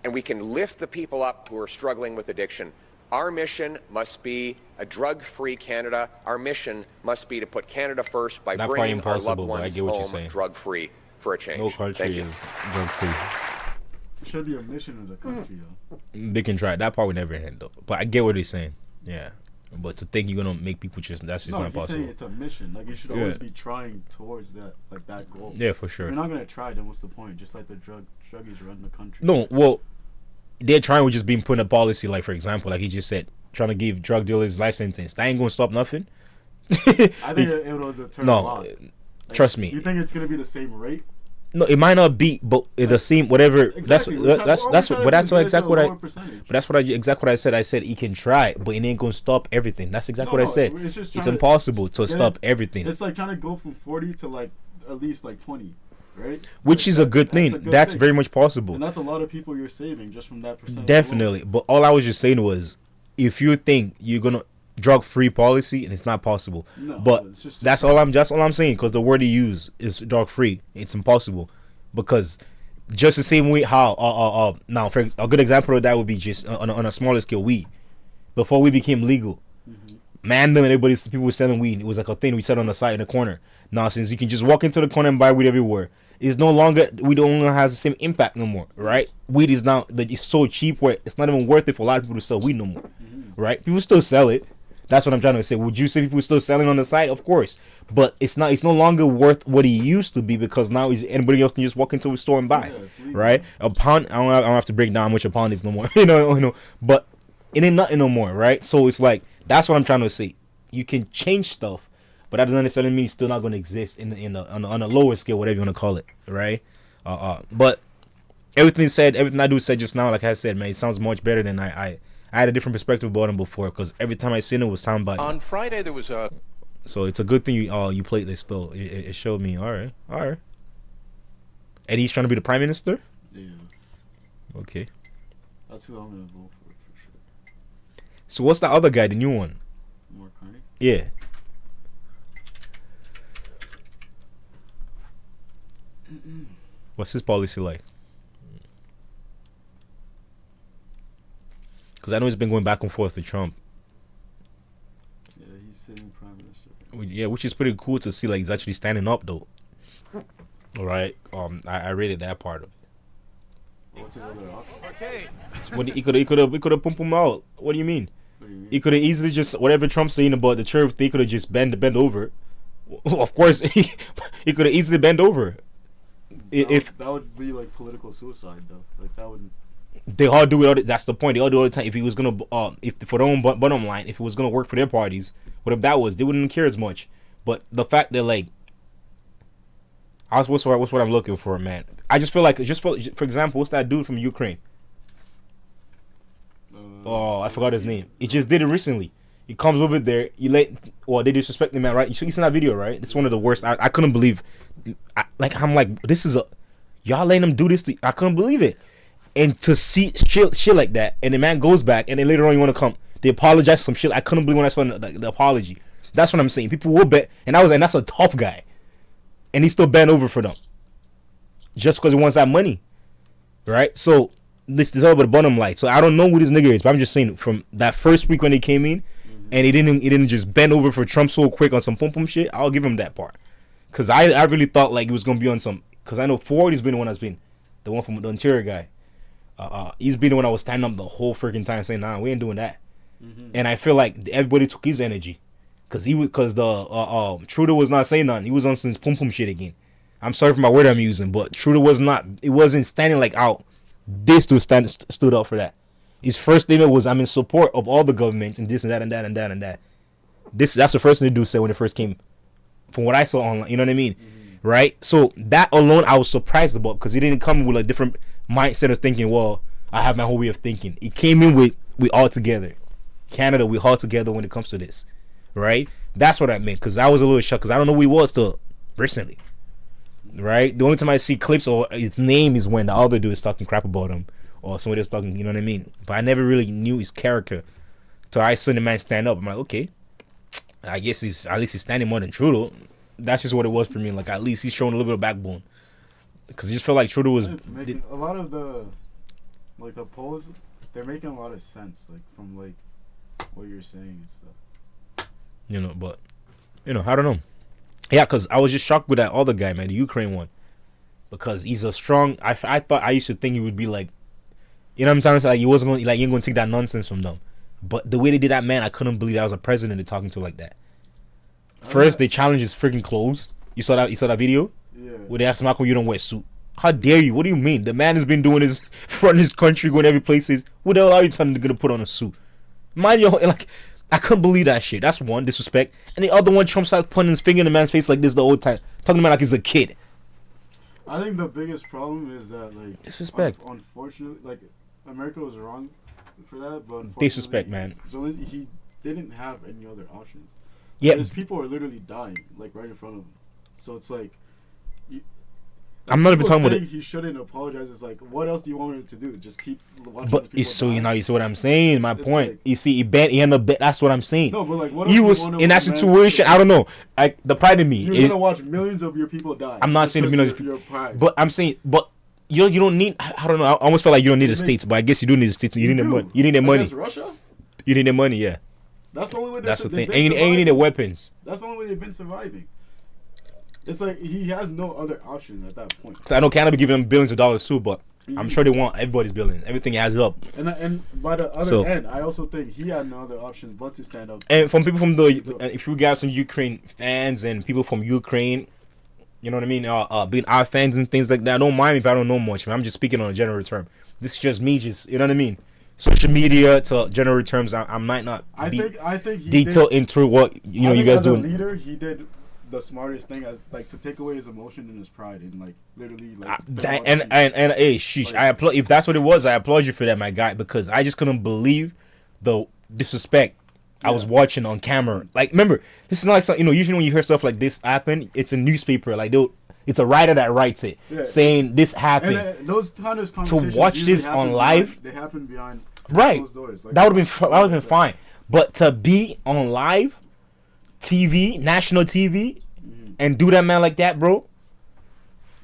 and we can lift the people up who are struggling with addiction. Our mission must be a drug-free Canada. Our mission must be to put Canada first by Not probably bringing our impossible, loved but I ones get what you're home saying. drug-free for a change. No Thank country you. is drug free. It should be a mission of the country, though. They can try. That part would never end though. But I get what he's saying. Yeah. But to think you're gonna make people just that's just No, not he's saying possible. it's a mission. Like you should Yeah. always be trying towards that goal. Yeah, for If sure. you're not gonna try, then what's the point? Just let the druggies run the country. No, well, they're trying with just being put in a policy, like for example, like he just said, trying to give drug dealers life sentence. That ain't gonna stop nothing. I think it'll deter a No, lot. trust me. You think it's gonna be the same rate? No, it might not be, but the same whatever. Exactly. That's what exactly what I. But But that's what I said. I said he can try, but it ain't gonna stop everything. That's exactly what I said. It's, just It's trying impossible to get stop it- everything, It's like trying to go from 40 to like at least like 20, right? which is a good thing. That's very much possible. And that's a lot of people you're saving just from that percentage. Definitely. But all I was just saying was, if you think you're gonna drug free policy, and it's not possible. No, but it's just- that's all I'm saying, because the word he used is drug free. It's impossible, because just the same way how now for a good example of that would be just on a smaller scale, weed. Before we became legal, man, them and people were selling weed. It was like a thing we set on the side in the corner. Now since you can just walk into the corner and buy weed everywhere, it's no longer, we don't longer has the same impact no more, right? Weed is now that it's so cheap where it's not even worth it for a lot of people to sell weed no more, right? People still sell it. That's what I'm trying to say. Would you say people still selling on the side? Of course, but it's not. It's no longer worth what it used to be, because now anybody else can just walk into a store and buy, Yeah, it's legal. right? A pound. I don't have to break down how much a pound is no more. you know. But it ain't nothing no more, right? So it's like that's what I'm trying to say. You can change stuff, but that doesn't necessarily mean it's still not going to exist on a lower scale, whatever you want to call it, right? But everything I do said just now, like I said, man, it sounds much better than I had a different perspective about him before, because every time I seen it was sound bites. On Friday, there was a So it's a good thing you played this though. It showed me. All right. Eddie's trying to be the prime minister. Yeah, Okay. that's who I'm gonna vote for sure. So what's that other guy, the new one? More Carney. Yeah. What's his policy like? Because I know he's been going back and forth with Trump. Yeah, he's sitting prime minister. Yeah, which is pretty cool to see. Like he's actually standing up though. All right. I rated that part of it. What's his other option? When he could have pumped him out. What do you mean? What do you mean? He could have easily just whatever Trump's saying about the tariff, they could have just bend over. Of course, he could have easily bent over. If that would be like political suicide, though. Like that would. they all do it, that's the point. They all do it all the time. If he was gonna, if for their own bottom line, if it was gonna work for their parties, whatever that was, they wouldn't care as much. But the fact that like, what's what I'm looking for, man. I just feel like for example, what's that dude from Ukraine? Oh, I forgot his name. He just did it recently. He comes over there. They disrespect the man, right? You seen that video, right? It's one of the worst. I couldn't believe. I'm like, this is y'all letting him do this. I couldn't believe it. And to see shit like that, and the man goes back, and then later on you want to come, they apologize for some shit. I couldn't believe when I saw the apology. That's what I'm saying. People will bet, and that's a tough guy, and he still bent over for them, just because he wants that money, right? So this is all about the bottom line. So I don't know who this nigga is, but I'm just saying from that first week when he came in, and he didn't just bend over for Trump so quick on some pum pum shit. I'll give him that part, because I really thought like he was gonna be on some. Because I know Ford has been the one that's been the one from the interior guy. He's been the one I was standing up the whole freaking time saying, nah, we ain't doing that. And I feel like everybody took his energy, because the Trudeau was not saying nothing. He was on some pum pum shit again. I'm sorry for my word I'm using, but Trudeau was not. It wasn't standing like out. This dude stood up for that. His first statement was, "I'm in support of all the governments and this and that and that and that and that." That's the first thing the dude said when it first came. From what I saw online, you know what I mean, right? So that alone, I was surprised about because he didn't come with a different mindset of thinking. Well, I have my whole way of thinking. He came in with we all together, Canada. We all together when it comes to this, right? That's what I meant because I was a little shocked because I don't know who he was till recently, right? The only time I see clips or his name is when the other dude is talking crap about him or somebody else talking. You know what I mean? But I never really knew his character till I saw the man stand up. I'm like, okay. I guess he's standing more than Trudeau. That's just what it was for me. Like at least he's showing a little bit of backbone. Because he just felt like Trudeau was. It's making a lot of the polls. They're making a lot of sense, like from like what you're saying and stuff. You know, but I don't know. Yeah, because I was just shocked with that other guy, man, the Ukraine one, because he's a strong. I used to think he would be like, you know what I'm trying to say, like he wasn't going, like he ain't going to take that nonsense from them. But the way they did that, man, I couldn't believe that was a president they're talking to like that. First, they challenged his freaking clothes. You saw that? You saw that video? Yeah. Where they asked him, "How come you don't wear a suit?" How dare you? What do you mean? The man has been doing his front his country, going every place. What the hell are you telling him to put on a suit? Mind you, like I couldn't believe that shit. That's one disrespect, and the other one, Trump started pointing his finger in the man's face like this the whole time, talking about like he's a kid. I think the biggest problem is that like Disrespect. Unfortunately, like America was wrong for that, but unfortunately, Disrespect, man. So he didn't have any other options. Yeah, Because people are literally dying, like right in front of him. So it's like, I'm not even talking about it. He shouldn't apologize. It's like, what else do you want me to do? Just keep watching. But people so die? you see what I'm saying. My It's point. like- You see, he ended up. That's what I'm saying. No, but like, what He else do you was want in that a man situation. to- I don't know. Like the pride in me You're is. gonna watch millions of your people die. I'm not just saying the 'cause millions of your pride. But I'm saying, but you don't need. I don't know. I almost feel like you don't need the It states, makes- but I guess you do need the states. You need the do. money. You need the money. Against Russia? You need the money. Yeah, That's the only way. that's the they've thing. been And you need the surviving. weapons. That's the only way they've been surviving. It's like he has no other option at that point. I know Canada be giving them billions of dollars too, but I'm sure they want everybody's billions. Everything adds up. And by the other So- end, I also think he had no other option but to stand up. And from people from if you got some Ukraine fans and people from Ukraine, you know what I mean, being our fans and things like that, don't mind me if I don't know much. I'm just speaking on a general term. This is just me, you know what I mean. Social media to general terms, I might not I be think he detailed did, into what you I think guys as doing. a leader, he did the smartest thing as like to take away his emotion and his pride and like literally like. And hey, sheesh, I applaud if that's what it was. I applaud you for that, my guy, because I just couldn't believe the disrespect I was watching on camera. Like, remember, this is not like something, usually when you hear stuff like this happen, it's a newspaper, like it's a writer that writes it, saying this happened. And those kind of conversations watch usually this happen on behind- live? They happen behind Right. closed doors. Like, That would have been fine. But to be on live TV, national TV, and do that man like that, bro.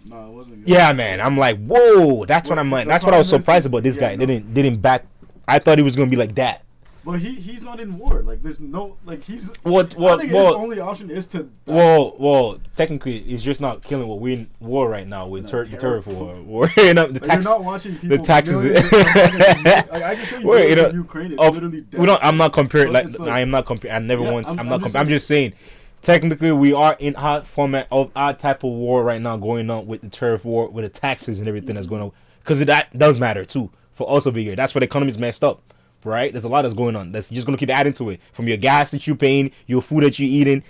No, it wasn't good. Yeah, man. I'm like, whoa. That's what I'm like. The That's what I was problem is- surprised about this guy. no. Didn't back. I thought he was gonna be like that. But he's not in war. Like there's no like he's. I think his What? only option is to. Well, technically, it's just not killing what we're in war right now with No, turf war. You know, the Like, tax. you're not watching people. the taxes. millions of Like, I can show you Wait, videos you of know, Ukraine. It's of, literally dead. we don't. I'm not comparing. So Like, it's I am not comparing. I never Yeah, once. I'm not. just I'm just saying. Technically, we are in hot format of our type of war right now going on with the turf war, with the taxes and everything that's going on. Because that does matter too for us over here. That's where the economy's messed up, right? There's a lot that's going on. That's just going to keep adding to it. From your gas that you're paying, your food that you're eating,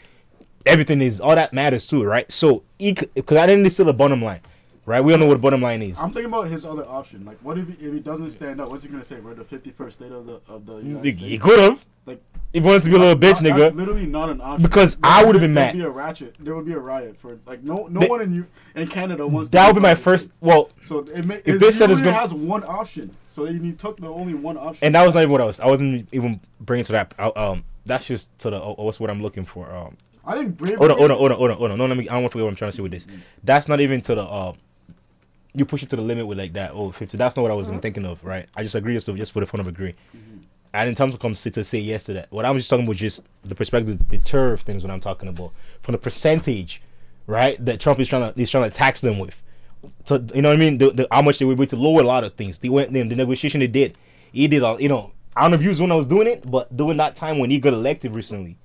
everything is all that matters too, right? So, because I didn't see the bottom line, right? We don't know what the bottom line is. I'm thinking about his other option. Like, what if he doesn't stand up? What's he gonna say? We're the 51st state of the United He States. could have. Like, If he wanted to be a little bitch, that's nigga. literally not an option. Because I would've been mad. There would be a ratchet. There would be a riot for like no They- one in Canada wants. That to would be my part of the first. States. Well, So if they said it's literally gonna- has one option. So he took the only one option. and that was not even what I wasn't even bringing to that. That's just to the. What's what I'm looking for. I think bravery. Hold on. No, let me. I don't want to forget what I'm trying to say with this. That's not even to the. You push it to the limit with like that. 50. That's not what I was even thinking of, right? I just agree just for the fun of agree. I didn't come to say yes to that. What I was just talking about, just the perspective, the turf things. What I'm talking about from the percentage, right? That Trump is trying to tax them with. So you know what I mean? How much they were able to lower a lot of things. They went. The negotiation they did. He did. I don't know if you was when I was doing it, but during that time when he got elected recently,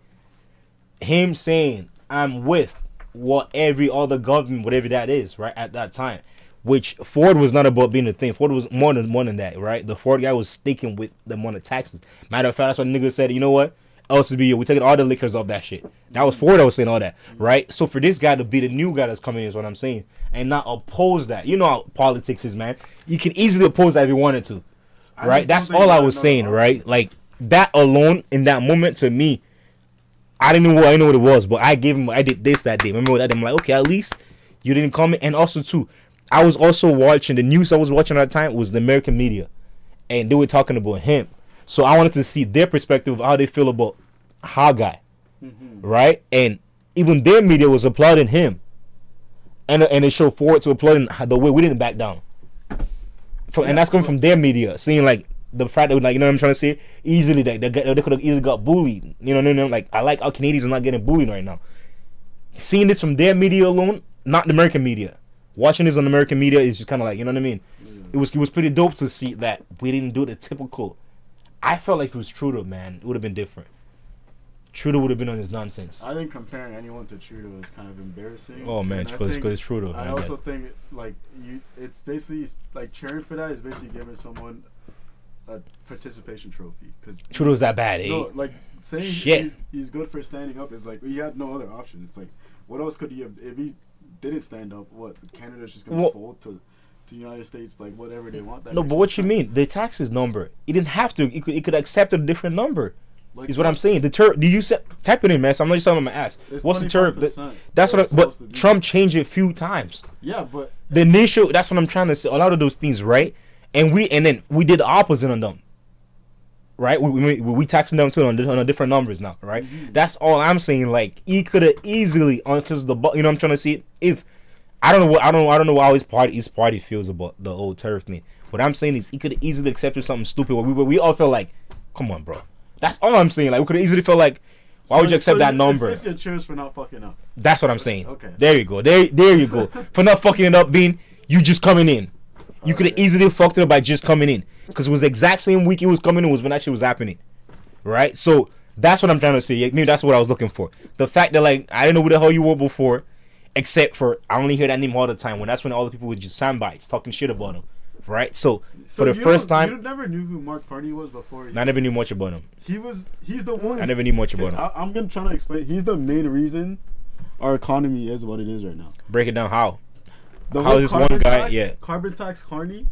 him saying I'm with what every other government, whatever that is, right, at that time. Which Ford was not about being a thing. Ford was more than that, right? The Ford guy was sticking with the amount of taxes. Matter of fact, that's what niggas said, you know what? LCB, we're taking all the liquors off that shit. That was Ford that was saying all that, right? So for this guy to be the new guy that's coming in is what I'm saying. And not oppose that. You know how politics is, man. You can easily oppose that if you wanted to. Right? That's all I was saying, right? Like, that alone, in that moment, to me, I didn't know what it was, but I did this that day. Remember that day? I'm like, okay, at least you didn't comment. And also, too, I was also watching, the news I was watching at the time was the American media. And they were talking about him. So I wanted to see their perspective of how they feel about Haggai. Right? And even their media was applauding him. And they showed forward to applauding the way we didn't back down. And that's coming from their media. Seeing, like, the fact that, like, you know what I'm trying to say? Easily, they could have easily got bullied. You know what I mean? Like, I like how Canadians are not getting bullied right now. Seeing this from their media alone, not the American media. Watching this on American media is just kind of like, you know what I mean? It was pretty dope to see that we didn't do the typical. I felt like if it was Trudeau, man, it would have been different. Trudeau would have been on his nonsense. I think comparing anyone to Trudeau is kind of embarrassing. Oh man, because it's Trudeau. I also think like it's basically like cheering for that is basically giving someone a participation trophy because Trudeau's that bad, eh? No, like saying he's good for standing up is like he had no other option. It's like what else could he have if he didn't stand up? What Canada's just gonna fold to the United States like whatever they want. That no, but what you mean? The taxes number. He didn't have to. He could accept a different number. Like is what I'm saying. The do you type it in, man? So I'm not just talking about my ass. What's the term? That's what. But Trump changed it a few times. Yeah, but the initial. That's what I'm trying to say. A lot of those things, right? And then we did the opposite on them. Right? We taxing them too on the different numbers now, right? Mm-hmm. That's all I'm saying. Like he could have easily because you know what I'm trying to see. If I don't know how his party feels about the old tariff thing. What I'm saying is he could have easily accepted something stupid. Where we all felt like, come on, bro. That's all I'm saying. Like we could have easily felt like, why would you accept that number? It's basically a cheers for not fucking up. That's what I'm saying. Okay. There you go. There you go. For not fucking it up, being you just coming in. You could have easily fucked it up by just coming in, because it was the exact same week it was coming in was when that shit was happening, right? So that's what I'm trying to say. Maybe that's what I was looking for. The fact that like I didn't know who the hell you were before, except for I only hear that name all the time. When that's when all the people were just sound bites talking shit about him, right? So for the first time, you never knew who Mark Carney was before. I never knew much about him. He's the one. I never knew much about him. I'm gonna try to explain. He's the main reason our economy is what it is right now. Break it down. How? How is this one guy? Carbon tax Carney.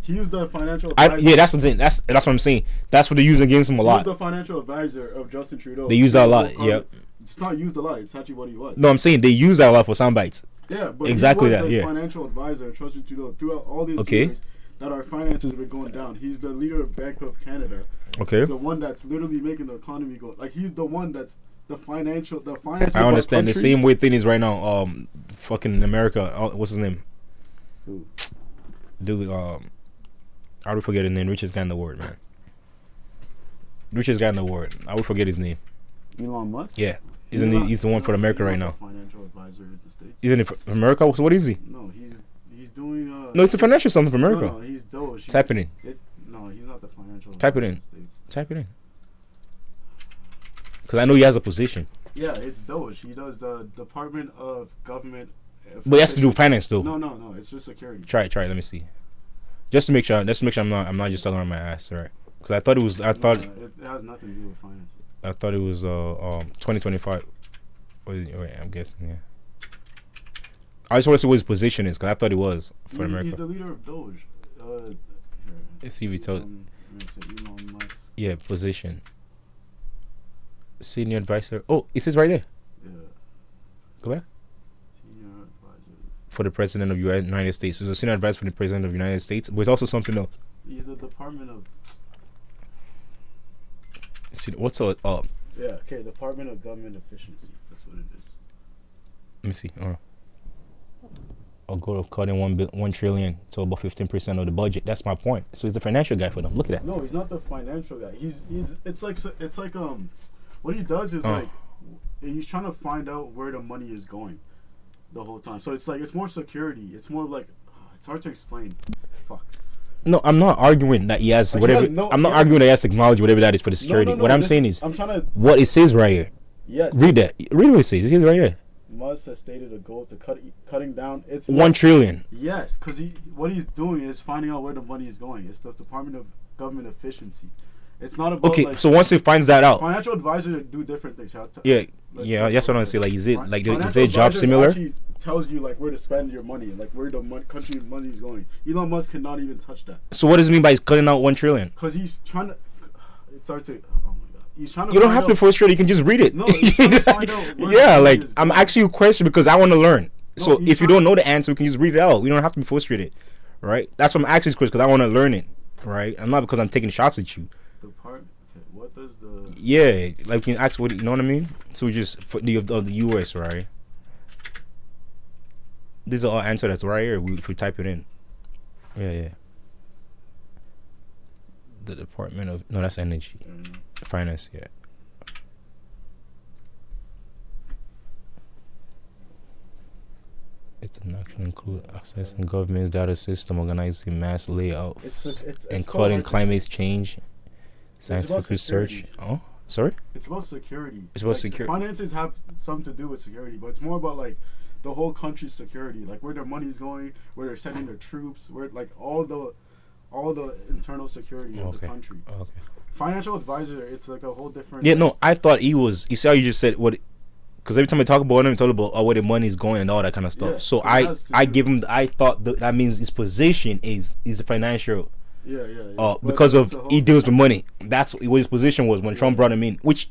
He was the financial advisor. Yeah, that's the thing. That's what I'm saying. That's what they're using against him a lot. He was the financial advisor of Justin Trudeau. They use that a lot. Yep. It's not used a lot. It's actually what he was. No, I'm saying they use that a lot for sound bites. Yeah, but exactly he was that. the Yeah. financial advisor of Justin Trudeau throughout all these years that our finances have been going down. He's the leader of Bank of Canada. Okay. The one that's literally making the economy go. Like he's the one that's the finance. I understand the same way thing is right now. Fucking America. What's his name? Who? Dude. I would forget his name. Richest guy in the world, man. Richest guy in the world. I would forget his name. Elon Musk. Yeah. Isn't he? He's the one for America right now. Financial advisor in the States. Isn't he for America? So what is he? No, he's doing. No, it's the financial something for America. No, he's Doge. Type it in. No, he's not the financial. Type it in. Type it in. Because I know he has a position. Yeah, it's Doge. He does the Department of Government. But he has to do finance though. No. It's just security. Try it. Let me see. Just to make sure. I'm not just talking on my ass, right? Because I thought it was. It has nothing to do with finance. I thought it was 2025. Wait, I'm guessing. Yeah. I just want to see what his position is because I thought it was for America. He's the leader of Doge. Let's see if he told. Elon Musk. Yeah, position. Senior advisor. Oh, it says right there. Yeah. Go back. Senior advisor. For the president of the United States. There's a senior advisor for the president of the United States, but it's also something else. He's the Department of. What's a? Yeah. Okay. Department of Government Efficiency. That's what it is. Let me see. I'll go to cutting 1 trillion, so about 15% of the budget. That's my point. So he's the financial guy for them. Look at that. No, he's not the financial guy. It's like what he does is like he's trying to find out where the money is going the whole time. So it's like it's more security. It's more like it's hard to explain. Fuck. No, I'm not arguing that he has whatever. I'm not arguing that he has technology, whatever that is for the security. What I'm saying is, I'm trying to. What it says right here. Yes. Read that. Read what it says. It says right here. Musk has stated a goal to cutting down. It's 1 trillion. Yes, because what he's doing is finding out where the money is going. It's the Department of Government Efficiency. It's not about Okay, like, so once he finds that out, financial advisor do different things. yeah, that's what I'm saying. Like, is their job similar? Actually tells you like where to spend your money, like where the country money is going. Elon Musk cannot even touch that So what does it mean by he's cutting out 1 trillion? because he's trying to. It's hard to. Oh my god, he's trying to. You don't find have to out- frustrate. You can just read it. No, he's trying to find out where Yeah, the money like is I'm going. asking you a question because I want to learn. So he's if you trying- don't know the answer, we can just read it out. We don't have to be frustrated, right? That's what I'm asking this question because I want to learn it, right? I'm not because I'm taking shots at you. Okay, what does the Yeah, like you can ask what you know what I mean. So we just for the of the U.S. right. These are all answer that's right here. If we type it in, yeah. The Department of that's Energy, Finance, yeah. It's an action include accessing government's data system, organizing mass layout, it's and so cutting hard to- climate change, scientific about research. security. Oh, sorry. It's about security. It's about Like, security. Finances have something to do with security, but it's more about like the whole country's security, like where their money's going, where they're sending their troops, where like all the internal security of the country. Okay. Financial advisor, it's like a whole different. Yeah, no, I thought he was. You see how you just said what? Because every time I talk about him, we talk about where the money's going and all that kind of stuff. Yeah, so it has to I do- give him. I thought that means his position is the financial. Yeah. But Because it's of a whole he deals with different- money. That's what his position was when Trump brought him in. Which,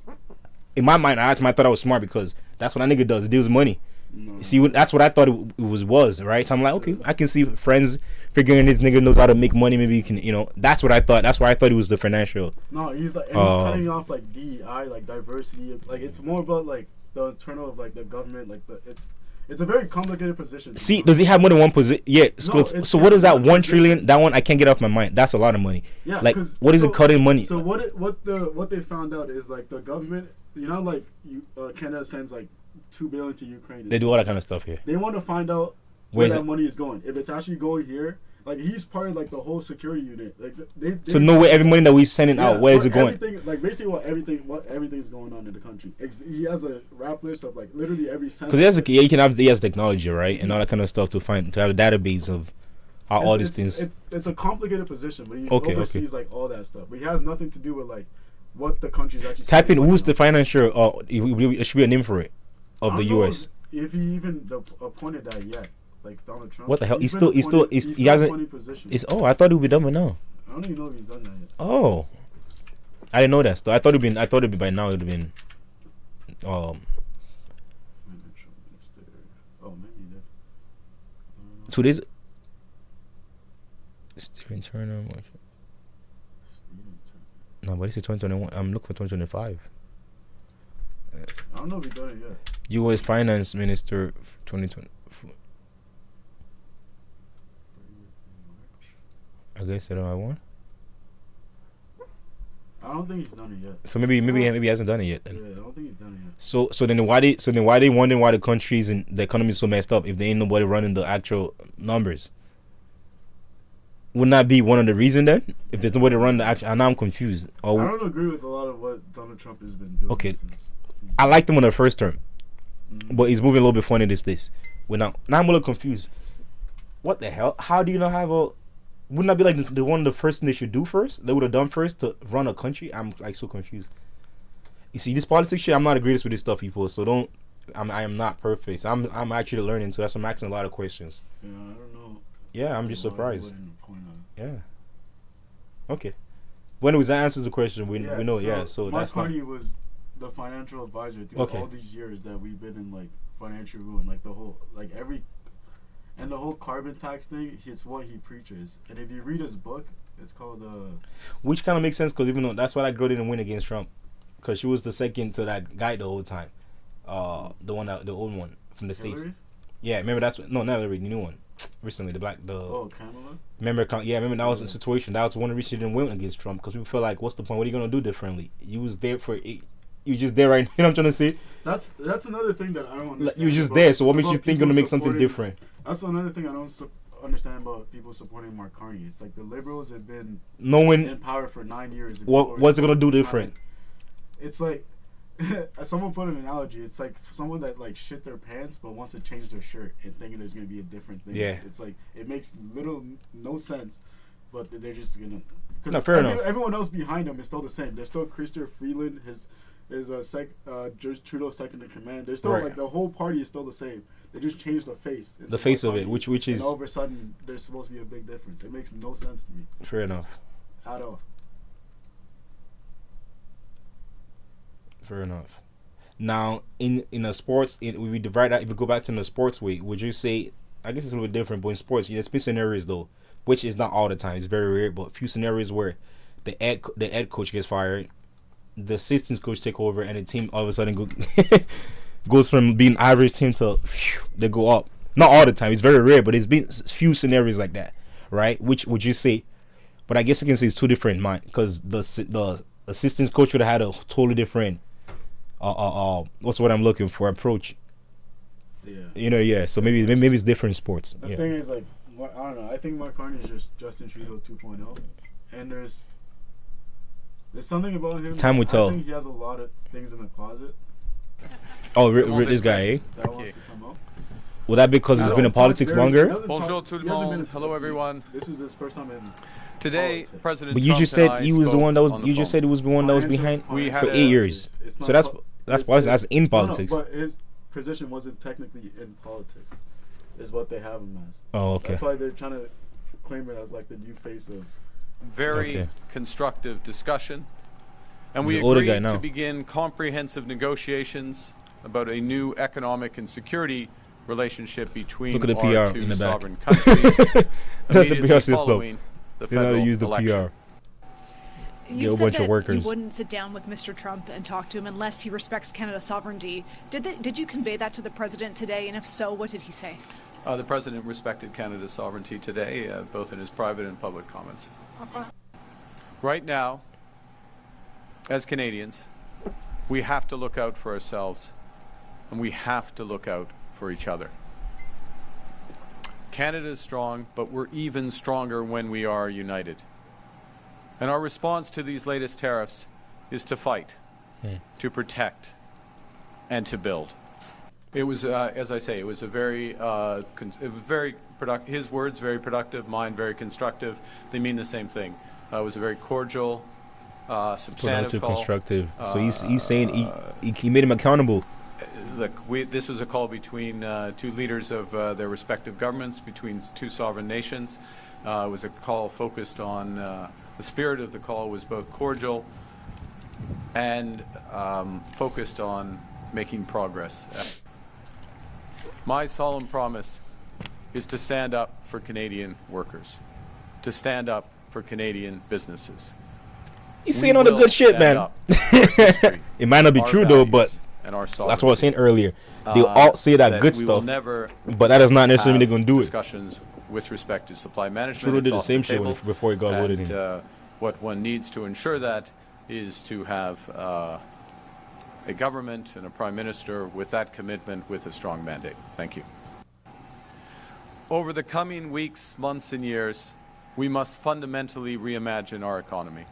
in my mind, I thought I was smart because that's what that nigga does. He deals with money. No. See, that's what I thought it was right. So I'm like, okay, I can see friends figuring this nigga knows how to make money. Maybe he can, That's what I thought. That's why I thought he was the financial. No, he's cutting off like DEI, like diversity. Like it's more about like the internal of like the government. Like it's a very complicated position. See, does he have more than one position? Yeah. So, No, so it's what is that one 1 position. trillion? That one I can't get off my mind. That's a lot of money. Yeah, Like, 'cause- what is so- it cutting money? So what they found out is like the government, like Canada sends like $2 billion to Ukraine. They do all that kind of stuff here. They want to find out Where where is that it? money is going. If it's actually going here, like he's part of like the whole security unit. Like they To know where every money that we're sending yeah, out, where is what it going? Everything, like basically what everything's going on in the country. He has a rap list of like literally every cent. Because he has technology, right, and all that kind of stuff to have a database of how all these things. It's a complicated position, but he Okay. oversees like all that stuff. But he has nothing to do with like what the country's actually. Type in spending who's money the financial. It should be a name for it on. of the I don't know U.S. If he even appointed that yet, like Donald Trump. What the hell? He's He been still appointed- he still hasn't. appointed position. I thought it would be done by now. I don't even know if he's done that yet. Oh, I didn't know that. Stuff. I thought it'd be by now. It'd have been. Financial minister. Oh, maybe he did. 2 days. Steven Turner. No, but this is 2021. I'm looking for 2025. I don't know if he done it yet. U.S. Finance Minister 2020. I guess I don't have one. I don't think he's done it yet. So maybe he hasn't done it yet. Yeah, Then. I don't think he's done it yet. So then why they wondering why the countries and the economy is so messed up if there ain't nobody running the actual numbers? Wouldn't that be one of the reasons then? If there's nobody running the actual, and now I'm confused. I Or don't agree with a lot of what Donald Trump has been doing. Okay. Since. I liked him on the first term, but he's moving a little bit funny this. Now I'm a little confused. What the hell? How do you not have a? Wouldn't that be like the one of the first thing they should do first? They would have done first to run a country. I'm like so confused. You see, this politics shit, I'm not the greatest with this stuff, people. So don't. I am not perfect. I'm actually learning. So that's why I'm asking a lot of questions. Yeah, I don't know. Yeah, I'm just why he surprised. wouldn't appoint a- Yeah. Okay. When that answers the question, we know. So Yeah. So Mark that's not. Carney was the financial advisor through Okay. all these years that we've been in like financial ruin, like the whole and the whole carbon tax thing. It's what he preaches, and if you read his book, it's called Which kind of makes sense because even though that's why that girl didn't win against Trump, because she was the second to that guy the whole time, the old one from the states. Hillary. Yeah, remember not Hillary, the new one, recently Oh, Kamala. remember that was the situation. That was one of the reasons she didn't win against Trump because people feel like, what's the point? What are you gonna do differently? You was there for it. You just there right now. You know what I'm trying to say? That's another thing that I don't understand. You just about- there. So what makes about you think you're gonna people make something supporting- different? That's another thing I don't understand about people supporting Mark Carney. It's like the liberals have been Knowing in power for 9 years. and What- people are what's it gonna do trying- different? It's like someone put an analogy. It's like someone that like shit their pants but wants to change their shirt and thinking there's gonna be a different thing. Yeah. It's like it makes no sense, but they're just gonna. Because No, fair enough. everyone else behind them is still the same. There's still Chrysler Freeland, Trudeau's second in command. There's still Right. like the whole party is still the same. They just changed the face. The face of it, which and is all of a sudden there's supposed to be a big difference. It makes no sense to me fair enough. at all. Fair enough. Now, in a sports, if we divide that, if we go back to the sports way, would you say? I guess it's a little bit different, but in sports, there's been scenarios though, which is not all the time. It's very rare, but a few scenarios where the head coach gets fired, the assistant coach take over, and the team all of a sudden goes from being average team to they go up. Not all the time. It's very rare, but it's been few scenarios like that, right? Which would you say? But I guess you can say it's two different, mind, because the assistant coach would have had a totally different. What's what I'm looking for? Approach. Yeah. Yeah. So maybe it's different in sports. The Yeah. thing is, like, I don't know. I think Mark Carney is just Justin Trudeau 2.0, and there's something about him. Time will tell. I think he has a lot of things in the closet Oh, this guy, eh? that wants to come out. Would that be because he's been in politics longer? Bonjour tout le monde. Hello, everyone. This is his first time in. Today, politics. President But you Trump just and said I he was the spoke one that was. on the You just phone. said he was the one that was behind We for had 8 years. It's not So that's po- that's it's- that's in no, politics. but his position wasn't technically in politics, is what they have him as. Oh, okay. That's why they're trying to claim it as like the new face of. Very Okay. constructive discussion. And He's we an older agreed guy now. to begin comprehensive negotiations about a new economic and security relationship between Look at the our PR two in the back. sovereign countries. That's the immediately PR system. following the They know how to federal use the election. PR. You a said bunch of that workers. you wouldn't sit down with Mr. Trump and talk to him unless he respects Canada's sovereignty. Did you convey that to the president today? And if so, what did he say? The president respected Canada's sovereignty today, both in his private and public comments. Right now, as Canadians, we have to look out for ourselves, and we have to look out for each other. Canada is strong, but we're even stronger when we are united. And our response to these latest tariffs is to fight, to protect, and to build. It was, as I say, it was a very, his words very productive, mine very constructive. They mean the same thing. It was a very cordial, substantive Productive, call. constructive. So he's saying he made him accountable. Look, this was a call between two leaders of their respective governments, between two sovereign nations. It was a call focused on, the spirit of the call was both cordial and focused on making progress. My solemn promise is to stand up for Canadian workers, to stand up for Canadian businesses. He's We saying all the will good shit, stand man. up for our history, It might not be our true though, values, but and our that's what I was saying sovereignty. earlier. They'll all say that good we will stuff, never but that does not necessarily mean have they're gonna do it. discussions with respect to supply management. Trudeau It's did the off same shit table. before he got voted in. And what one needs to ensure that is to have a government and a prime minister with that commitment, with a strong mandate. Thank you. Over the coming weeks, months, and years, we must fundamentally reimagine our economy.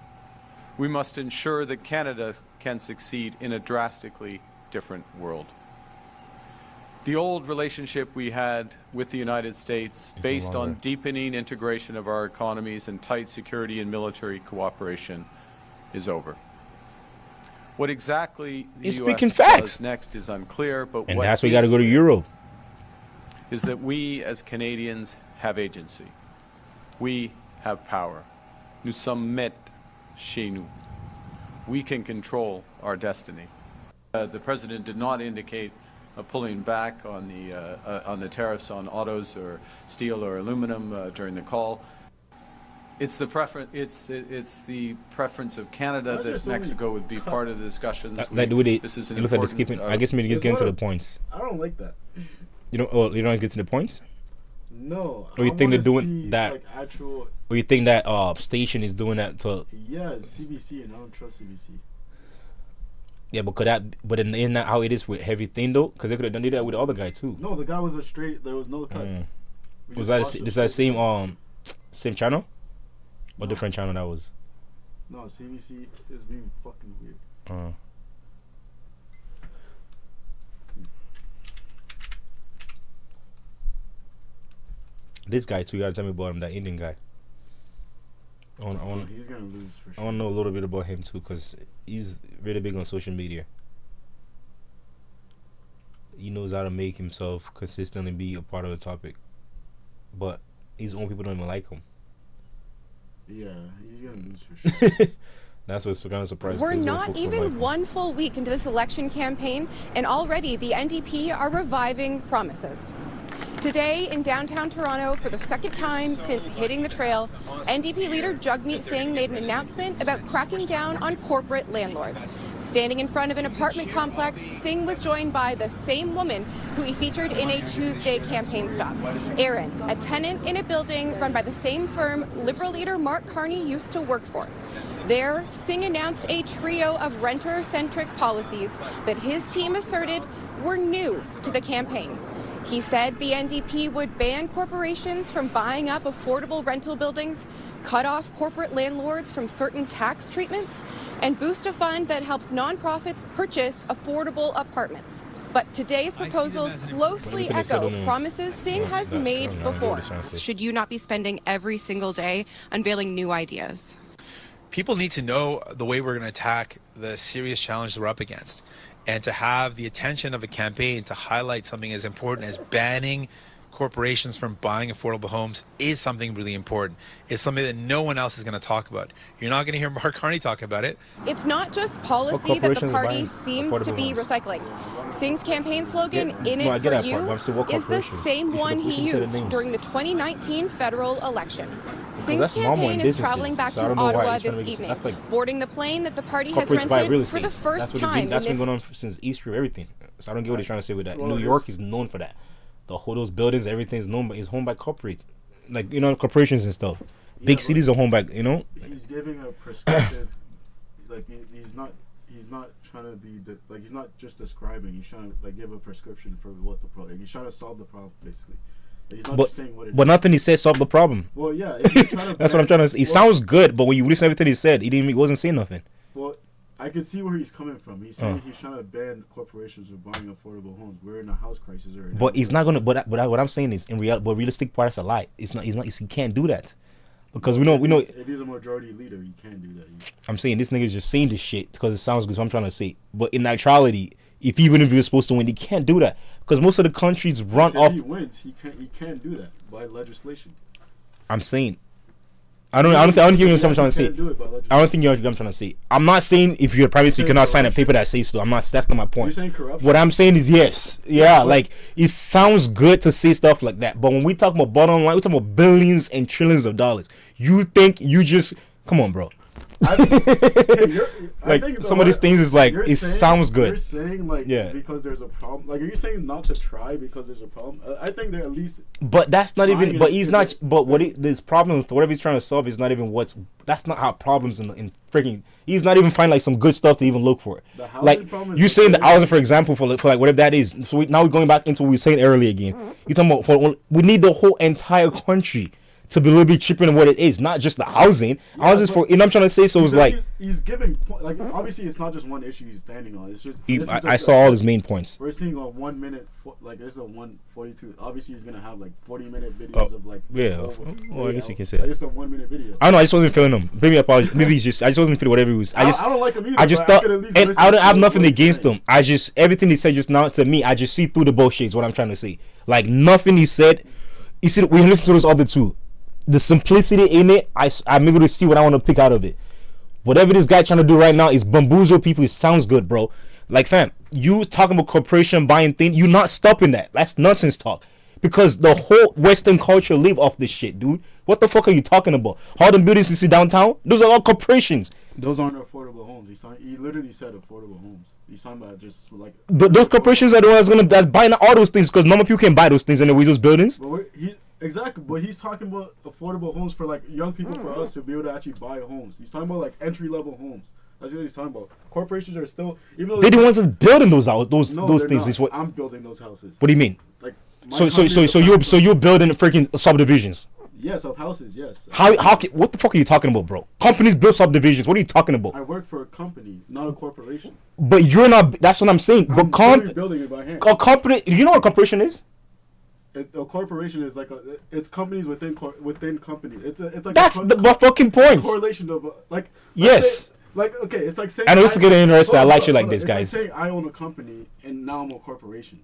We must ensure that Canada can succeed in a drastically different world. The old relationship we had with the United States, no based on longer. deepening integration of our economies and tight security and military cooperation, is over. What exactly the He's U.S. speaking facts. does next is unclear, but And what that's why you is got to go to clear Euro. is that we as Canadians have agency. We have power. Nous sommes maîtres chez nous. We can control our destiny. The president did not indicate pulling back on the tariffs on autos or steel or aluminum during the call. It's the preference. It's the preference of Canada Why is there that so many Mexico would be part of cuts? the discussions. Like the way This is it an looks like they're important, skipping. I guess maybe just There's getting to a the lot points. I don't like that. You don't get to the points. No. Or you I think they're wanna doing see, that- Like actual. Or you think that station is doing that to? Yeah, it's CBC, and I don't trust CBC. Yeah, but could that? But isn't that how it is with Heavy Thing though? Because they could have done that with the other guy too. No, the guy was a straight. There was no cuts. We Was just that watched it is that straight. same channel? Or No. different channel that was? No, CBC is being fucking weird. This guy too. You gotta tell me about him. That Indian guy. He's gonna lose for I sure. want to know a little bit about him too, because he's really big on social media. He knows how to make himself consistently be a part of the topic, but his own people don't even like him. Yeah, he's gonna lose for sure. That's what's kind of surprising. We're not even one full week into this election campaign, and already the NDP are reviving promises. Today in downtown Toronto, for the second time since hitting the trail, NDP leader Jagmeet Singh made an announcement about cracking down on corporate landlords. Standing in front of an apartment complex, Singh was joined by the same woman who he featured in a Tuesday campaign stop. Erin, a tenant in a building run by the same firm Liberal leader Mark Carney used to work for. There, Singh announced a trio of renter-centric policies that his team asserted were new to the campaign. He said the NDP would ban corporations from buying up affordable rental buildings, cut off corporate landlords from certain tax treatments, and boost a fund that helps nonprofits purchase affordable apartments. But today's proposals closely echo promises Singh has made before. Should you not be spending every single day unveiling new ideas? People need to know the way we're going to attack the serious challenges we're up against. And to have the attention of a campaign to highlight something as important as banning corporations from buying affordable homes is something really important. It's something that no one else is going to talk about. You're not going to hear Mark Carney talk about it. It's not just policy that the party seems to be recycling. Singh's campaign slogan, "In it for you," is the same one he used during the 2019 federal election. Singh's campaign is traveling back to Ottawa this evening, boarding the plane that the party has rented for the first time. That's been going on since Easter, everything. So I don't get what he's trying to say with that. New York is known for that. The whole those buildings, everything is known, is home by corporates, like corporations and stuff. Big cities are home by He's giving a prescriptive, like he's not trying to be he's not just describing. He's trying to give a prescription for what the problem. He's trying to solve the problem basically. He's not just saying what it is. But nothing he said solved the problem. Well, yeah, that's what I'm trying to say. He sounds good, but when you listen to everything he said, he wasn't saying nothing. Well, I can see where he's coming from. He's saying he's trying to ban corporations from buying affordable homes. We're in a house crisis already. But he's not gonna. But what I'm saying is, in reality, but realistic part is a lie. It's not. He can't do that, because we know. If he's a majority leader, he can't do that. I'm saying this nigga is just saying this shit because it sounds good. So I'm trying to say. But in actuality, even if he was supposed to win, he can't do that because most of the countries run off. If he wins, he can't do that by legislation. I'm saying. I don't think you're what I'm trying to say. I don't think you're what I'm trying to say. I'm not saying if you're a private you cannot sign a paper that says so. That's not my point. You're saying corruption? What I'm saying is yes. Yeah, like it sounds good to say stuff like that. But when we talk about bottom line, we talk about billions and trillions of dollars. You think you just come on, bro. I think some of these things is like it sounds good. You're saying because there's a problem. Like, are you saying not to try because there's a problem? I think they're at least. But that's not even. But he's not. But this problem, whatever he's trying to solve, is not even what's. That's not how problems in freaking. He's not even finding like some good stuff to even look for. Like you saying the housing, for example, for like whatever that is. So now we're going back into what we were saying earlier again. You're talking about we need the whole entire country to be a little bit cheaper than what it is, not just the housing. Housing for, I'm trying to say, so it's like he's giving obviously it's not just one issue he's standing on. It's just I saw all his main points. We're seeing a 1 minute this is a 1:42. Obviously he's gonna have like 40-minute videos of like I guess you can say that. It's a 1 minute video. I don't know. I just wasn't feeling him. Maybe he's just. I just wasn't feeling whatever he was. I don't like him either. I just thought, and I have nothing against him. I just everything he said just now to me, I just see through the bullshit. Is what I'm trying to say. Like nothing he said. You see, we listen to those other two. The simplicity in it, I'm able to see what I want to pick out of it. Whatever this guy trying to do right now is bamboozle people. It sounds good, bro. Like, fam, you talking about corporation buying thing, you're not stopping that. That's nonsense talk. Because the whole Western culture live off this shit, dude. What the fuck are you talking about? All the buildings you see downtown, those are all corporations. Those aren't affordable homes. He literally said affordable homes. He's talking about just like. But those corporations are the ones that's buying all those things because normal people can't buy those things anyway. Those buildings. Exactly, but he's talking about affordable homes for like young people, for us to be able to actually buy homes. He's talking about like entry-level homes. That's what he's talking about. Corporations are still, even though they're the ones that's building those things. Not. I'm building those houses. What do you mean? Like so you're building freaking subdivisions. Yes, of houses. Yes. What the fuck are you talking about, bro? Companies build subdivisions. What are you talking about? I work for a company, not a corporation. But you're not. That's what I'm saying. I'm building it by hand. A company. You know what a corporation is? A corporation is like it's companies within companies. It's like That's the fucking point. Correlation of like Yes. say, like okay, it's like saying I know this is getting interesting. I like shit like this, it's guys. Like saying I own a company and now I'm a corporation.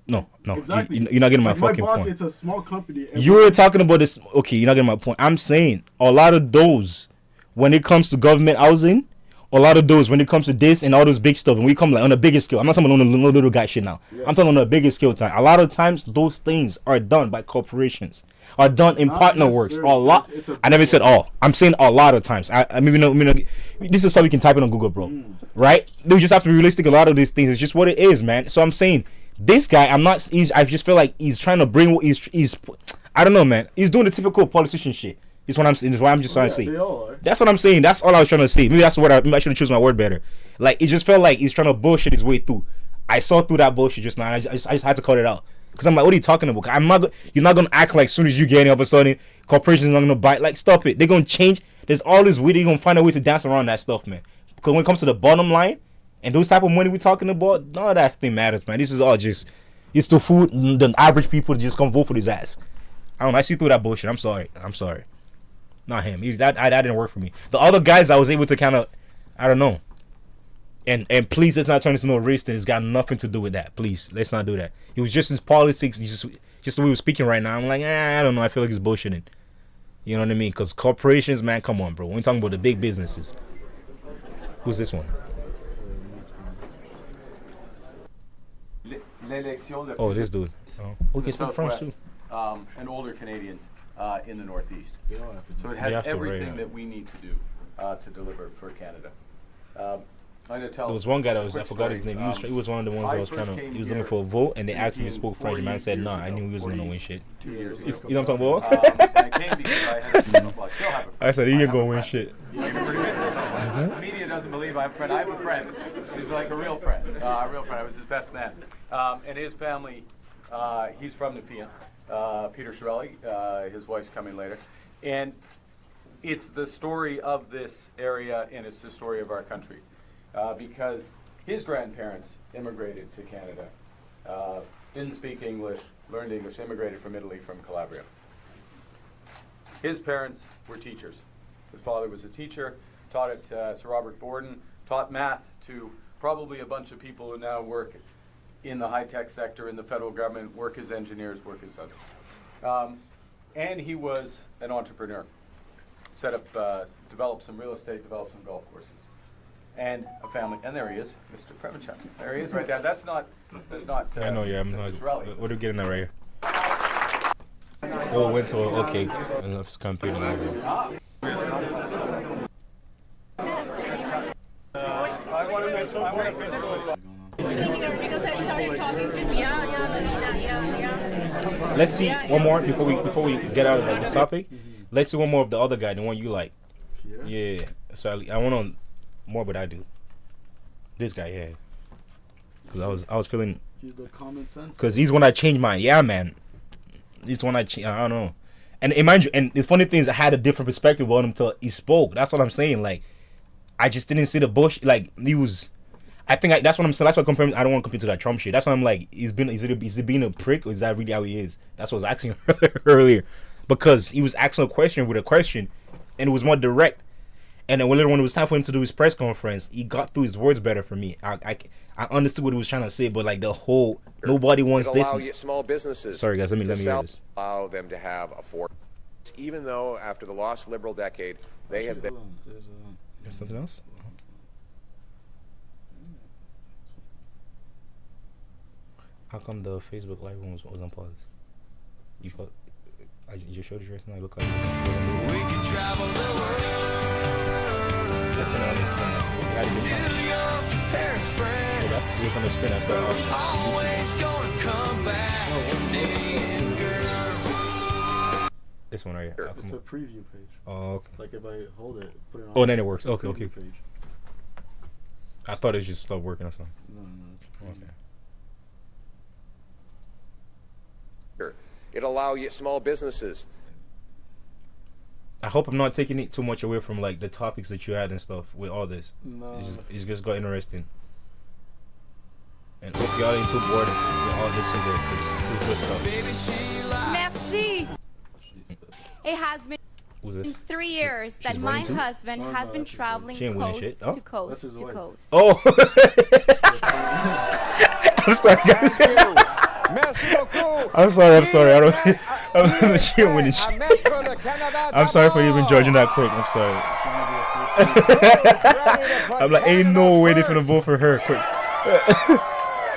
No, Exactly. You're not getting my Like fucking my boss, point. it's a small company. And You were talking about this. Okay, you're not getting my point. I'm saying a lot of those, when it comes to government housing, a lot of those when it comes to this and all this big stuff, and we come like on a bigger scale. I'm not talking on a little guy shit now. Yeah. I'm talking on a bigger scale time. A lot of times those things are done by corporations, are done in Not partner works. A necessarily. lot. It's a I never big said one. all. I'm saying a lot of times. I mean, this is something you can type in on Google, bro. Right? We just have to be realistic. A lot of these things. It's just what it is, man. So I'm saying this guy. I just feel like he's trying to bring. He's. I don't know, man. He's doing the typical politician shit. Is what I'm saying. Is what I'm just trying to say. They all are. That's what I'm saying. That's all I was trying to say. Maybe that's what maybe I should have chosen my word better. Like it just felt like he's trying to bullshit his way through. I saw through that bullshit just now. And I just had to cut it out because I'm like, what are you talking about? You're not gonna act like as soon as you get any all of a sudden corporations not gonna bite. Like stop it. They're gonna change. There's all this way. They're gonna find a way to dance around that stuff, man. Because when it comes to the bottom line and those type of money we're talking about, none of that thing matters, man. This is all just it's the food. The average people to just come vote for his ass. I don't know. I see through that bullshit. I'm sorry. Not him. That didn't work for me. The other guys, I was able to kind of, I don't know. And please, let's not turn this into a race thing. It's got nothing to do with that. Please, let's not do that. It was just his politics. Just the way we're speaking right now. I'm like, I don't know. I feel like he's bullshitting. You know what I mean? Because corporations, man, come on, bro. When we're talking about the big businesses. Who's this one? Oh, this dude. Oh, okay, speak French too. And older Canadians in the Northeast. So it You has have to everything write, that we need to do to deliver for Canada. I'm gonna tell There was one guy that was, I quick forgot his story. name. He was one of the ones that was trying to, he was looking for a vote, and they asked him if he spoke French. The man said, nah, I knew he wasn't going to win shit. 2 years You ago. know what I'm talking about? And I came because I had well, I still have a friend. I said, he I ain't have going to a win friend. shit. The media doesn't believe I have a friend. I have a friend. He's like a real friend. A real friend. I was his best man. And his family, he's from Nepean. Peter Chiarelli, his wife's coming later. And it's the story of this area, and it's the story of our country. Because his grandparents immigrated to Canada, didn't speak English, learned English, immigrated from Italy, from Calabria. His parents were teachers. His father was a teacher, taught at Sir Robert Borden, taught math to probably a bunch of people who now work in the high-tech sector, in the federal government, work as engineers, work as others. And he was an entrepreneur. Set up, developed some real estate, developed some golf courses. And a family, and there he is, Mr. Prevenchuk. There he is, right there. That's not. I know, yeah. I'm not. Mr. Chiarelli. What are we getting at right here? Oh, went to okay. Enough computer. Because I started talking to yeah. Let's see one more before we get out of this topic. Let's see one more of the other guy, the one you like. Yeah. So I want on more, but I do. This guy, yeah. Because I was feeling. He's the common sense. Because he's when I changed mine. Yeah, man. He's when I don't know. And mind you, and the funny thing is, I had a different perspective on him till he spoke. That's what I'm saying. Like, I just didn't see the bush. Like he was. I think that's what I'm saying. That's what I compare. I don't want to compare to that Trump shit. That's why I'm like, is he being a prick, or is that really how he is? That's what I was asking earlier, because he was asking a question with a question, and it was more direct. And then when it was time for him to do his press conference, he got through his words better for me. I understood what he was trying to say, but like the whole nobody wants this. Allow small businesses. Sorry guys, let me hear this. Allow them to have a force, even though after the lost Liberal decade, they have been. There's something else. How come the Facebook live one was on pause? You thought I just showed you right now. I look like we can travel the world. That's on the screen. That's on the screen. I saw. Always gonna come back. This one right here. It's a preview page. Oh, okay. Like if I hold it, put it on. Oh, then it works. Okay. Page. I thought it just stopped working or something. No, it's a preview. Okay. It allow small businesses. I hope I'm not taking it too much away from like the topics that you had and stuff with all this. No. It's just got interesting. And hope y'all ain't too bored with all this either, 'cause this is good stuff. Merci. It has been Who's this? 3 years She's that my winning too? husband has been traveling She ain't winning coast shit. Oh. to coast to coast. Oh. I'm sorry, guys. I'm sorry. I don't. She ain't winning shit. I'm sorry for even judging that quick. I'm sorry. I'm like, ain't no way they finna vote for her quick.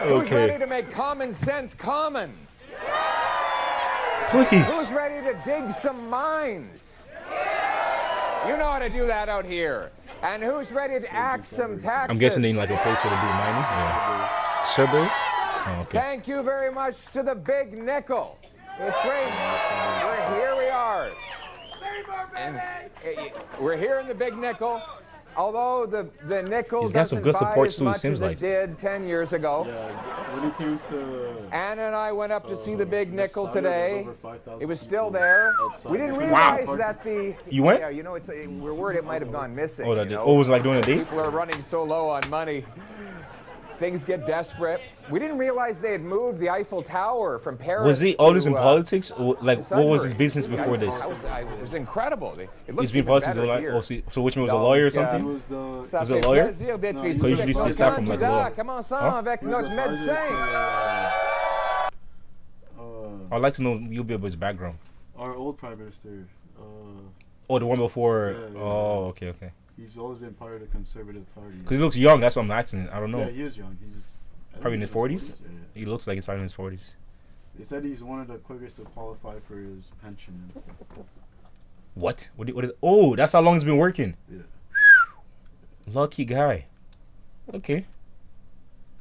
Who's ready Okay. to make common sense common? Please. Who's ready to dig some mines? You know how to do that out here. And who's ready to axe some taxes? I'm guessing they need like a place where they do mining. Yeah. Sherbury? Oh, okay. Thank you very much to the Big Nickel. It's great. Here we are. And, we're here in the Big Nickel. Although the nickel He's got some doesn't good buy support as too, it much seems as like. it did 10 years ago. Yeah, when he came to Anna and I went up to see the Big Nickel Messiah, today. there was over 5,000 It was still people there. outside. We didn't Wow. realize that the. You went? Yeah, you know, we're worried it might have gone missing. Oh, that you did. know? Oh, it was like doing a date? People are running so low on money. Things get desperate. We didn't realize they had moved the Eiffel Tower from Paris. Was he always in to, politics? Or, like, to what was his Sudbury. business before this? It was incredible. It He's looks been even politics better a lot. here. Oh, so which one was a lawyer or He something? was the Was it a lawyer? plaisir d'être No, ici so usually avec they notre start from, like, a candidat. lawyer. Commençons Huh? avec he was notre the advisor médecin. for, I'd like to know Yubia's background. our old prime minister. Oh, the one before. Yeah, yeah. Oh, okay. He's always been part of the Conservative Party. Because he looks young. That's what I'm asking. I don't know. Yeah, he is young. He's Probably in his 40s. Yeah. He looks like he's probably in his 40s. They said he's one of the quickest to qualify for his pension and stuff. What? What is? Oh, that's how long he's been working. Yeah. Lucky guy. Okay.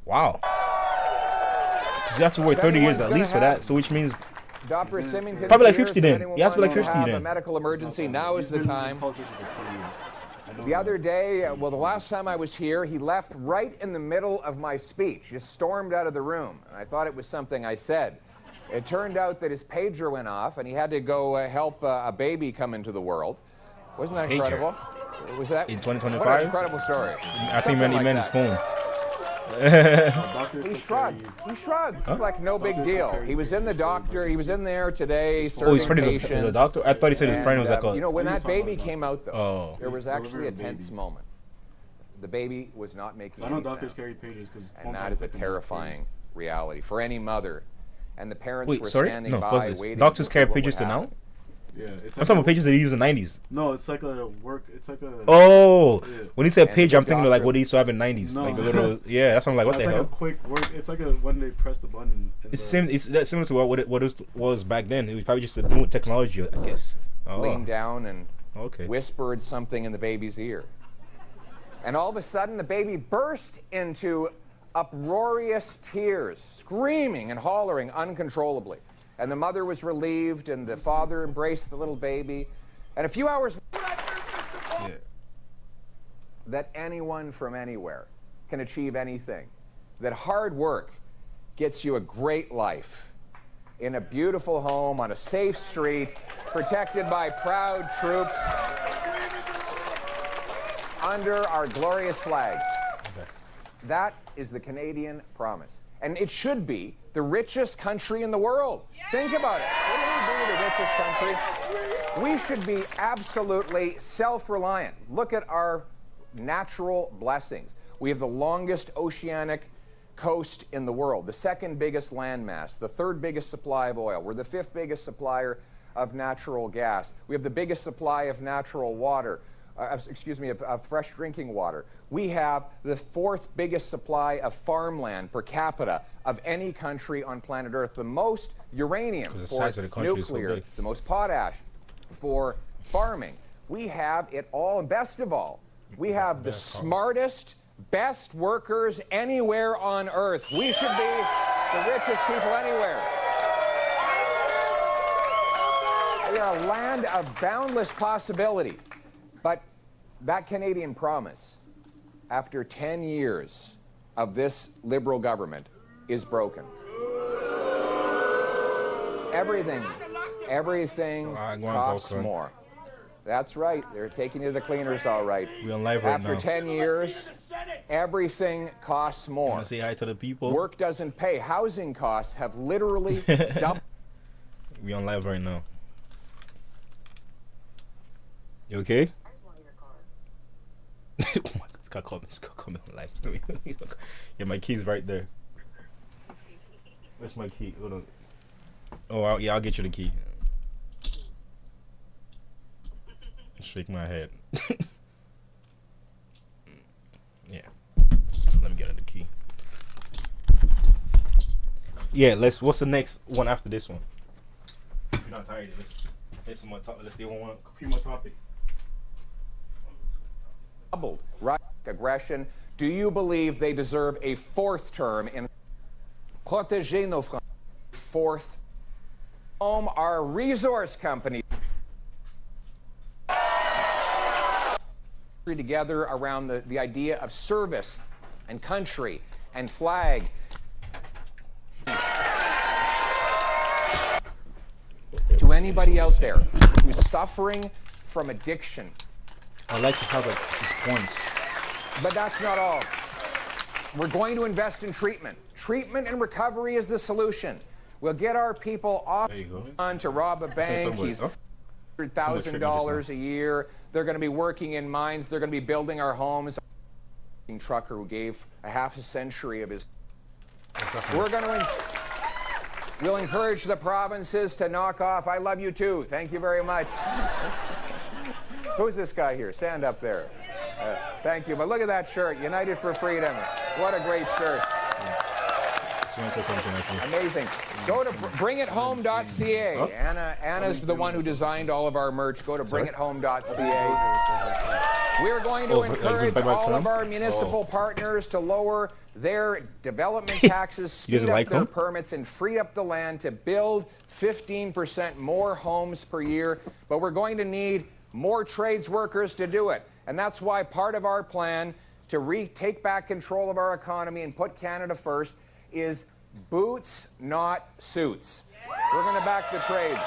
Wow. Because you have to work 30 years at least for that. So which means Dr. Symington Probably like is here, 50 so then. anyone He has to be wants like 50 have then. A medical emergency. Now is the He's been time. in politics for 20 years. I know The that. other day, well, the last time I was here, he left right in the middle of my speech, just stormed out of the room. And I thought it was something I said. It turned out that his pager went off, and he had to go help a baby come into the world. Wasn't that Pager? incredible? Was that In What 2025? an incredible story. I think Something he meant his like phone. Doctors He took shrugged. care He shrugged. Huh? Like no big Doctors deal. took He was in the doctor. He was in there today Oh, serving his friend is patients. a doctor? I thought he said his friend was like a. You know, when He was that talking baby about came out, though, Oh. there was actually a Delivering a tense baby. moment. The baby was not making I know any doctors sound. carry pages because. And that is a terrifying reality for any mother. And the parents Wait, were sorry? standing No, by what's this? waiting Doctors to see carry what pages would to now? happen. Yeah, it's I'm talking about pages that they used in the 90s. No, it's like a work. It's like a. Oh, Yeah. when he said And page, the I'm thinking of like doctor- what he used to have in 90s. No. Like the little, yeah, that's what I'm like, what It's the like hell? a quick work. It's like a when they press the button. It's that's similar to what it was back then. It was probably just a new technology, I guess. Oh, Leaned down and okay. whispered something in the baby's ear. And all of a sudden, the baby burst into uproarious tears, screaming and hollering uncontrollably. And the mother was relieved, and the father embraced the little baby. And a few hours Yeah. that anyone from anywhere can achieve anything, that hard work gets you a great life in a beautiful home on a safe street, protected by proud troops under our glorious flag. That is the Canadian promise. And it should be the richest country in the world. Think about it. Wouldn't we be the richest country? We should be absolutely self-reliant. Look at our natural blessings. We have the longest oceanic coast in the world, the second biggest landmass, the third biggest supply of oil. We're the fifth biggest supplier of natural gas. We have the biggest supply of natural water, of fresh drinking water. We have the fourth biggest supply of farmland per capita of any country on planet Earth, the most uranium 'Cause the for size of the country is so nuclear, big. the most potash for farming. We have it all, and best of all, we have the smartest, best workers anywhere on Earth. We should be the richest people anywhere. We are a land of boundless possibility. But that Canadian promise, after 10 years of this Liberal government, is broken. Everything go on, costs Volkan. more. That's right. They're taking you to the cleaners, all right. We on live right After now. 10 years, everything costs more. Wanna say hi to the people? Work doesn't pay. Housing costs have literally doubled. We on live right now. You okay? Oh my God, it's got call me on live. Yeah, my key's right there. Where's my key? Hold on. Oh, I'll get you the key. Shake my head. Yeah. Let me get her the key. Yeah, what's the next one after this one? If you're not tired, let's hit some more topics. Let's see a few more topics. Doubled. Right? Aggression. Do you believe they deserve a fourth term in protéger nos frontières? Fourth. Home, our resource company. Together around the idea of service and country and flag. To anybody out there who's suffering from addiction. I like to have these points. But that's not all. We're going to invest in treatment. Treatment and recovery is the solution. We'll get our people off on to rob a bank. He's $100,000 a year. They're going to be working in mines. They're going to be building our homes. Trucker who gave a half a century of his. We'll encourage the provinces to knock off. I love you too. Thank you very much. Who's this guy here? Stand up there. Thank you. But look at that shirt. United for Freedom. What a great shirt. Amazing. Go to bringithome.ca. Anna's the one who designed all of our merch. Go to bringithome.ca. We're going to encourage all of our municipal partners to lower their development taxes, speed up their permits, and free up the land to build 15% more homes per year. But we're going to need more trades workers to do it. And that's why part of our plan to take back control of our economy and put Canada first is boots, not suits. We're going to back the trades.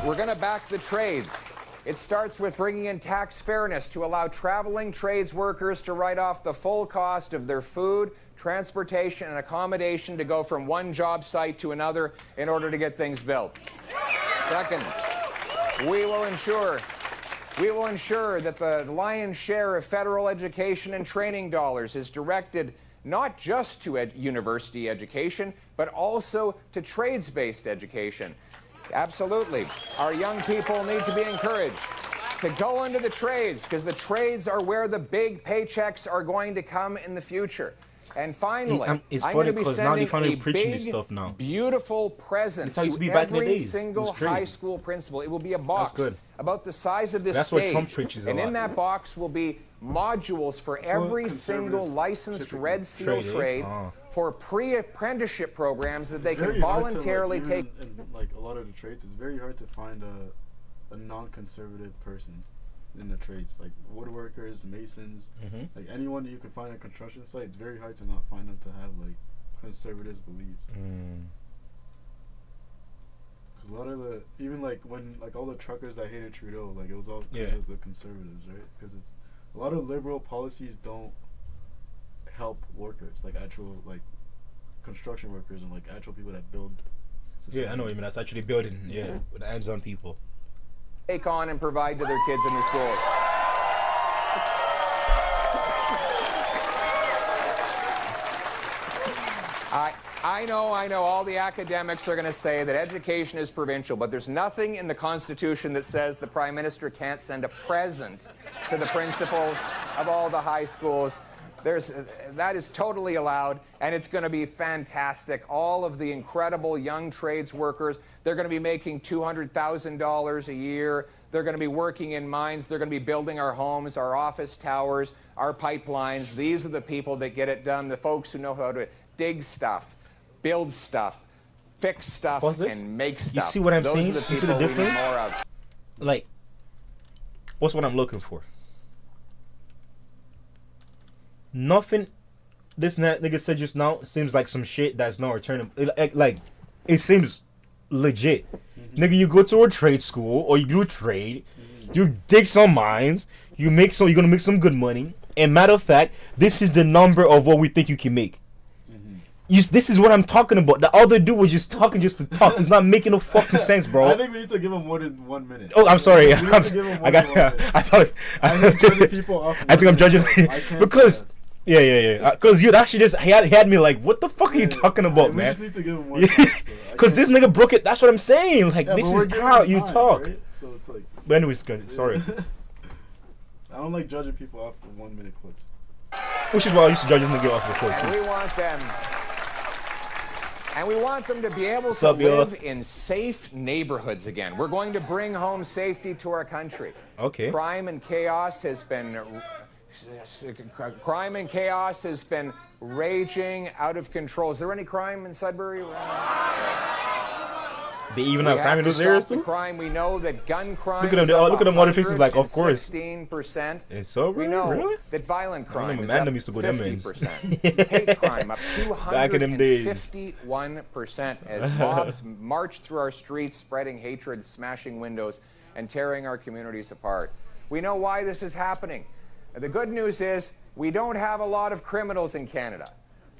We're going to back the trades. It starts with bringing in tax fairness to allow traveling trades workers to write off the full cost of their food, transportation, and accommodation to go from one job site to another in order to get things built. Second, we will ensure that the lion's share of federal education and training dollars is directed not just to university education, but also to trades-based education. Absolutely. Our young people need to be encouraged to go into the trades, because the trades are where the big paychecks are going to come in the future. And finally, I'm going to be sending a big, beautiful present to every single high school principal. It will be a box about the size of this stage. And in that box will be modules for every single licensed Red Seal trade for pre-apprenticeship programs that they can voluntarily take. In like a lot of the trades, it's very hard to find a non-conservative person in the trades, like woodworkers, masons, like anyone that you can find at a construction site. It's very hard to not find them to have like conservative beliefs. Cause a lot of the, even like when like all the truckers that hated Trudeau, like it was all because of the conservatives, right? Because it's a lot of liberal policies don't help workers, like actual like construction workers and like actual people that build society. Yeah, I know what you mean. That's actually building, with hands-on people. Take on and provide to their kids in the schools. I know, all the academics are going to say that education is provincial, but there's nothing in the Constitution that says the Prime Minister can't send a present to the principals of all the high schools. That is totally allowed, and it's going to be fantastic. All of the incredible young trades workers, they're going to be making $200,000 a year. They're going to be working in mines. They're going to be building our homes, our office towers, our pipelines. These are the people that get it done, the folks who know how to dig stuff, build stuff, fix stuff, and make stuff. You see what I'm saying? Those are the people you see the difference? we need more of. Like, what's what I'm looking for? Nothing. This nigga said just now seems like some shit that's not returnable. Like, it seems legit. Nigga, you go to a trade school or you do trade, you dig some mines, you're gonna make some good money. And matter of fact, this is the number of what we think you can make. This is what I'm talking about. The other dude was just talking just to talk. He's not making no fucking sense, bro. I think we need to give him more than 1 minute. Oh, I'm sorry. We need to give him more than 1 minute. I hate judging people off. I think I'm judging because. that. Yeah. Because you actually just had me like, what the fuck are you talking about, We man? just need to give him more time. Because this nigga broke it. That's what I'm saying. Like, Yeah, this but we're is giving how him you time, talk. right? So it's like. But anyways, good. Sorry. I don't like judging people off of 1 minute clips. Which is why I used to judge this nigga off before And too. we want them to be able What's to up, yo? live in safe neighborhoods again. We're going to bring home safety to our country. Okay. Crime and chaos has been raging out of control. Is there any crime in Sudbury? They even have crime in those areas too? Crime. We know that gun crime. Look at them. Look at them water faces. Like, of course. 16%. It's so We real, know really? that violent I crime remember is Mandem up used to go them ends. 50%. Hate crime up Back in them days. 251% as mobs march through our streets, spreading hatred, smashing windows, and tearing our communities apart. We know why this is happening. The good news is we don't have a lot of criminals in Canada.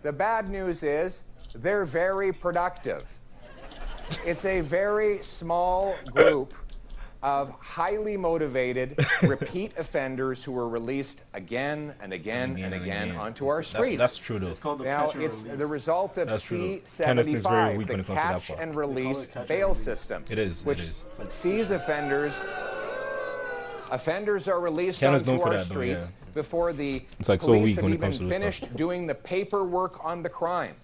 The bad news is they're very productive. It's a very small group of highly motivated repeat offenders who were released again and again onto our streets. That's true though. It's called the Now, catch and it's release. the result of That's true, though. Canada is very C-75, weak the when it comes to that catch part. and They call release it catch and bail release. system. It is, it Which is. sees offenders are released Canada's known onto for our that, though, streets yeah. before the It's like so police weak have when it even comes to this finished stuff. doing the paperwork on the crime.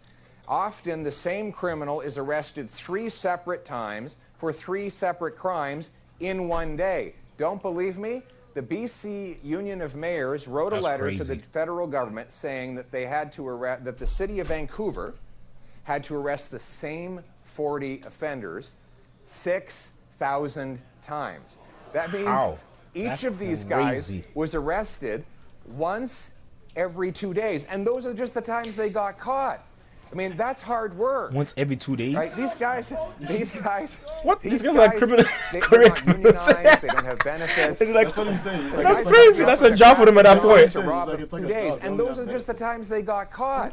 Often the same criminal is arrested 3 separate times for 3 separate crimes in one day. Don't believe me? The BC Union of Mayors wrote a That's letter to crazy. the federal government saying that they had to arrest, that the city of Vancouver had to arrest the same 40 offenders 6,000 times. That means How? each That's of these crazy. guys was arrested once every 2 days, and those are just the times they got caught. I mean, that's hard work. Once every 2 days. Right? These guys. What? These These guys are criminal- they're career not criminals. unionized. They don't have benefits. It's like, That's what he's saying. He's like, that's it's crazy. like That's a job for them at that point. To rob It's in like 2 a days, job. and They those don't are have just the times they got caught.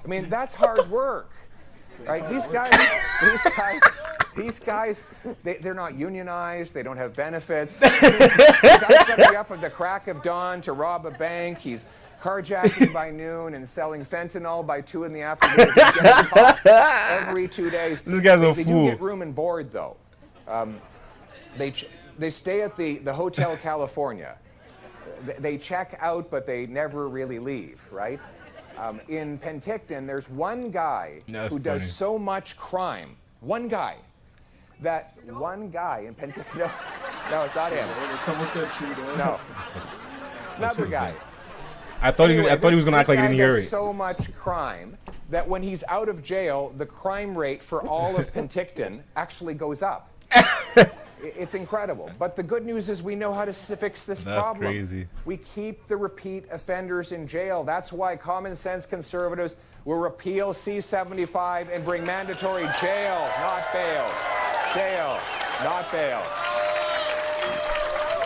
I mean, that's hard work, right? These guys, they're not unionized. They don't have benefits. The guy's going to be up at the crack of dawn to rob a bank. He's carjacking by noon and selling fentanyl by 2 in the afternoon. He's getting caught every 2 days. This guy's a They fool. do get room and board, though. They stay at the Hotel California. They check out, but they never really leave, right? In Penticton, there's one guy That's who does funny. so much crime. One guy. That one guy in Penticton. No, it's not him. Someone said Trudeau. No. Another guy. I thought he was gonna act like he this didn't guy hear does it. so much crime that when he's out of jail, the crime rate for all of Penticton actually goes up. It's incredible. But the good news is we know how to fix this That's problem. crazy. We keep the repeat offenders in jail. That's why common sense conservatives will repeal C-75 and bring mandatory jail, not bail. Jail, not bail.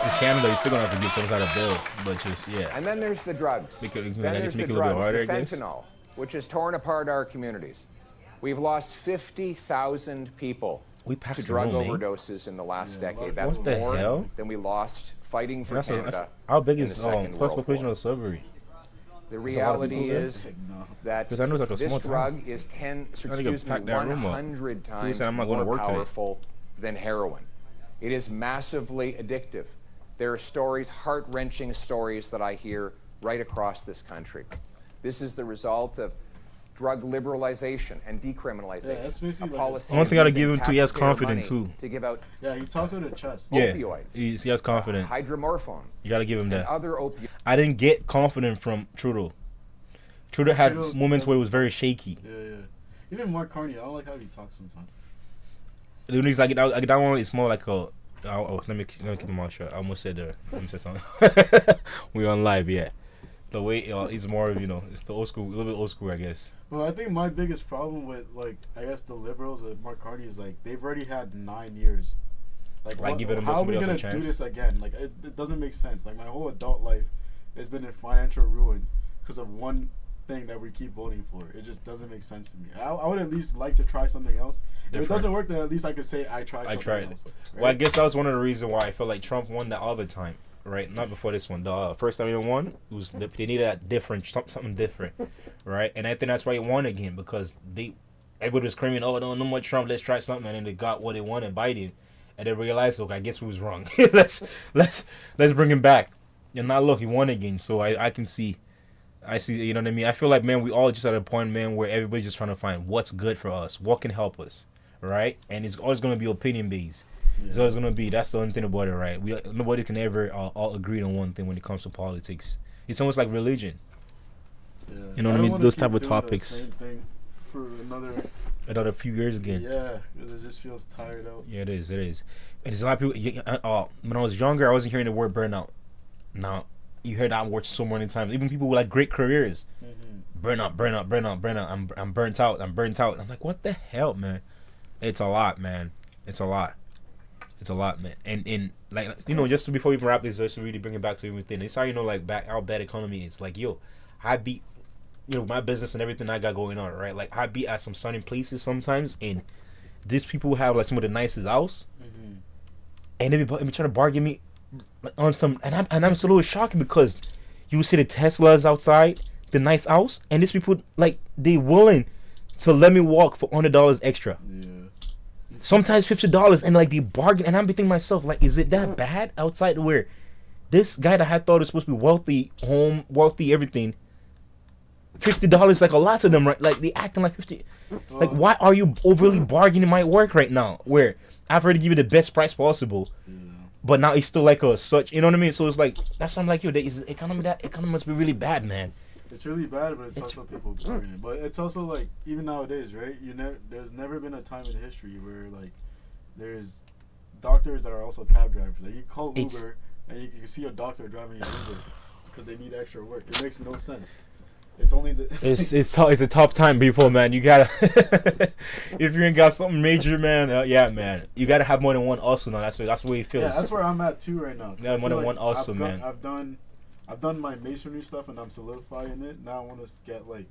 It's Canada. You're still gonna have to give some kind of bill, but just yeah. And then there's the drugs. Make it- Then I there's guess make the it a little bit drugs, harder, the I guess. fentanyl, which has torn apart our communities. We've lost 50,000 people We packed to the drug room, eh? overdoses in the last decade. That's What the more hell? than we lost fighting for Canada. How big in the is Second plus World population War. of Sudbury? The There's a lot of reality people there. is that Because I know it's like a this small town. drug is Not even pack that room up. 100 People times say I'm not going more to work today. powerful than heroin. It is massively addictive. There are stories, heart-wrenching stories that I hear right across this country. This is the result of drug liberalization and decriminalization. Yeah, that's basically a like policy One thing I gotta using give him too, he has taxpayer confidence, money too. to give out Yeah, he talked with a chest. Yeah, opioids, he has confidence. hydromorphone, You gotta give him and that. other opioids. I didn't get confident from Trudeau. Trudeau had Trudeau- moments where it was very shaky. Yeah. Even Mark Carney, I don't like how he talks sometimes. When he's like that one is more like a. Let me keep my mouth shut. I almost said let me say something. We on live, yeah. The way he's more of, it's the old school, a little bit old school, I guess. Well, I think my biggest problem with, like, I guess the liberals, Mark Carney, is like they've already had 9 years. Like giving them how are we somebody gonna else a chance? do this again? Like, it doesn't make sense. Like, my whole adult life has been in financial ruin because of one thing that we keep voting for. It just doesn't make sense to me. I would at least like to try something else. If it doesn't work, then at least I could say I tried something else. Right? Well, I guess that was one of the reasons why I felt like Trump won the other time. Right, not before this one. The first time he won, they needed that different, something different, right? And I think that's why he won again, because everybody was screaming, "Oh, no more Trump, let's try something," and then they got what they wanted, Biden, and they realized, "Okay, I guess we was wrong. let's bring him back." And now look, he won again, so I see, you know what I mean? I feel like, man, we all just at a point, man, where everybody's just trying to find what's good for us, what can help us, right? And it's always gonna be opinion based. It's always gonna be. That's the only thing about it, right? Nobody can ever all agree on one thing when it comes to politics. It's almost like religion. Yeah. You know what I mean? Those type of topics. Same thing for another few years again. Yeah, it just feels tired out. Yeah, it is. And there's a lot of people. When I was younger, I wasn't hearing the word burnout. Now you hear that word so many times. Even people with like great careers. Burnout. I'm burnt out. I'm like, what the hell, man? It's a lot, man. It's a lot, man. And like, just before we even wrap this, just to really bring it back to everything. It's how how bad economy is. Like, I be, my business and everything I got going on, right? Like, I be at some sunny places sometimes, and these people have like some of the nicest house, and they be trying to bargain me on some, and I'm so a little shocked because you see the Teslas outside the nice house, and these people like they willing to let me walk for $100 extra. Yeah. Sometimes $50, and like they bargain, and I'm thinking to myself, like, is it that bad outside where this guy that I thought was supposed to be wealthy, wealthy, everything, $50 like a lot to them, right? Like they acting like 50. Like, why are you overly bargaining my work right now? Where I've already given you the best price possible, but now it's still like such, you know what I mean? So it's like that's why I'm like, the economy must be really bad, man. It's really bad, but it's also people bargaining. But it's also like, even nowadays, right? There's never been a time in history where like there's doctors that are also cab drivers. Like, you call Uber and you can see a doctor driving your Uber because they need extra work. It makes no sense. It's only it's a tough time, people, man. You gotta if you ain't got something major, man. Man, you gotta have more than one also. Now that's the way it feels. Yeah, that's where I'm at too right now. Yeah, more than one also, man. I've done my masonry stuff and I'm solidifying it. Now I want to get like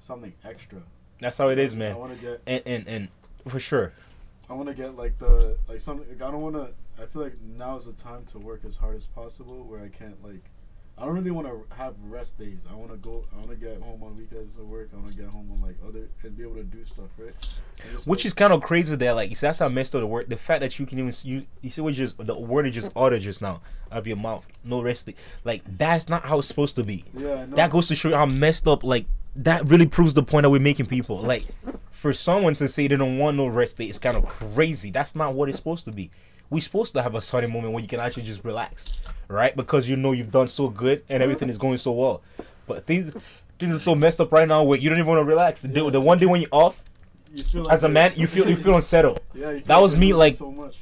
something extra. That's how it is, man. I want to get and for sure. I want to get something. I don't want to. I feel like now is the time to work as hard as possible. Where I can't I don't really want to have rest days. I want to get home on weekends to work. I want to get home on and be able to do stuff, right? Which is kind of crazy that you see, that's how messed up the word. The fact that you can even you see what the word is just uttered just now out of your mouth. No rest day. Like, that's not how it's supposed to be. Yeah, I know. That goes to show you how messed up. Like, that really proves the point that we're making people. Like, for someone to say they don't want no rest day is kind of crazy. That's not what it's supposed to be. We're supposed to have a sunny moment where you can actually just relax, right? Because you've done so good and everything is going so well. But things are so messed up right now where you don't even want to relax. The one day when you're off, you feel like as a man, you feel unsettled. Yeah, that was me. Like, so much.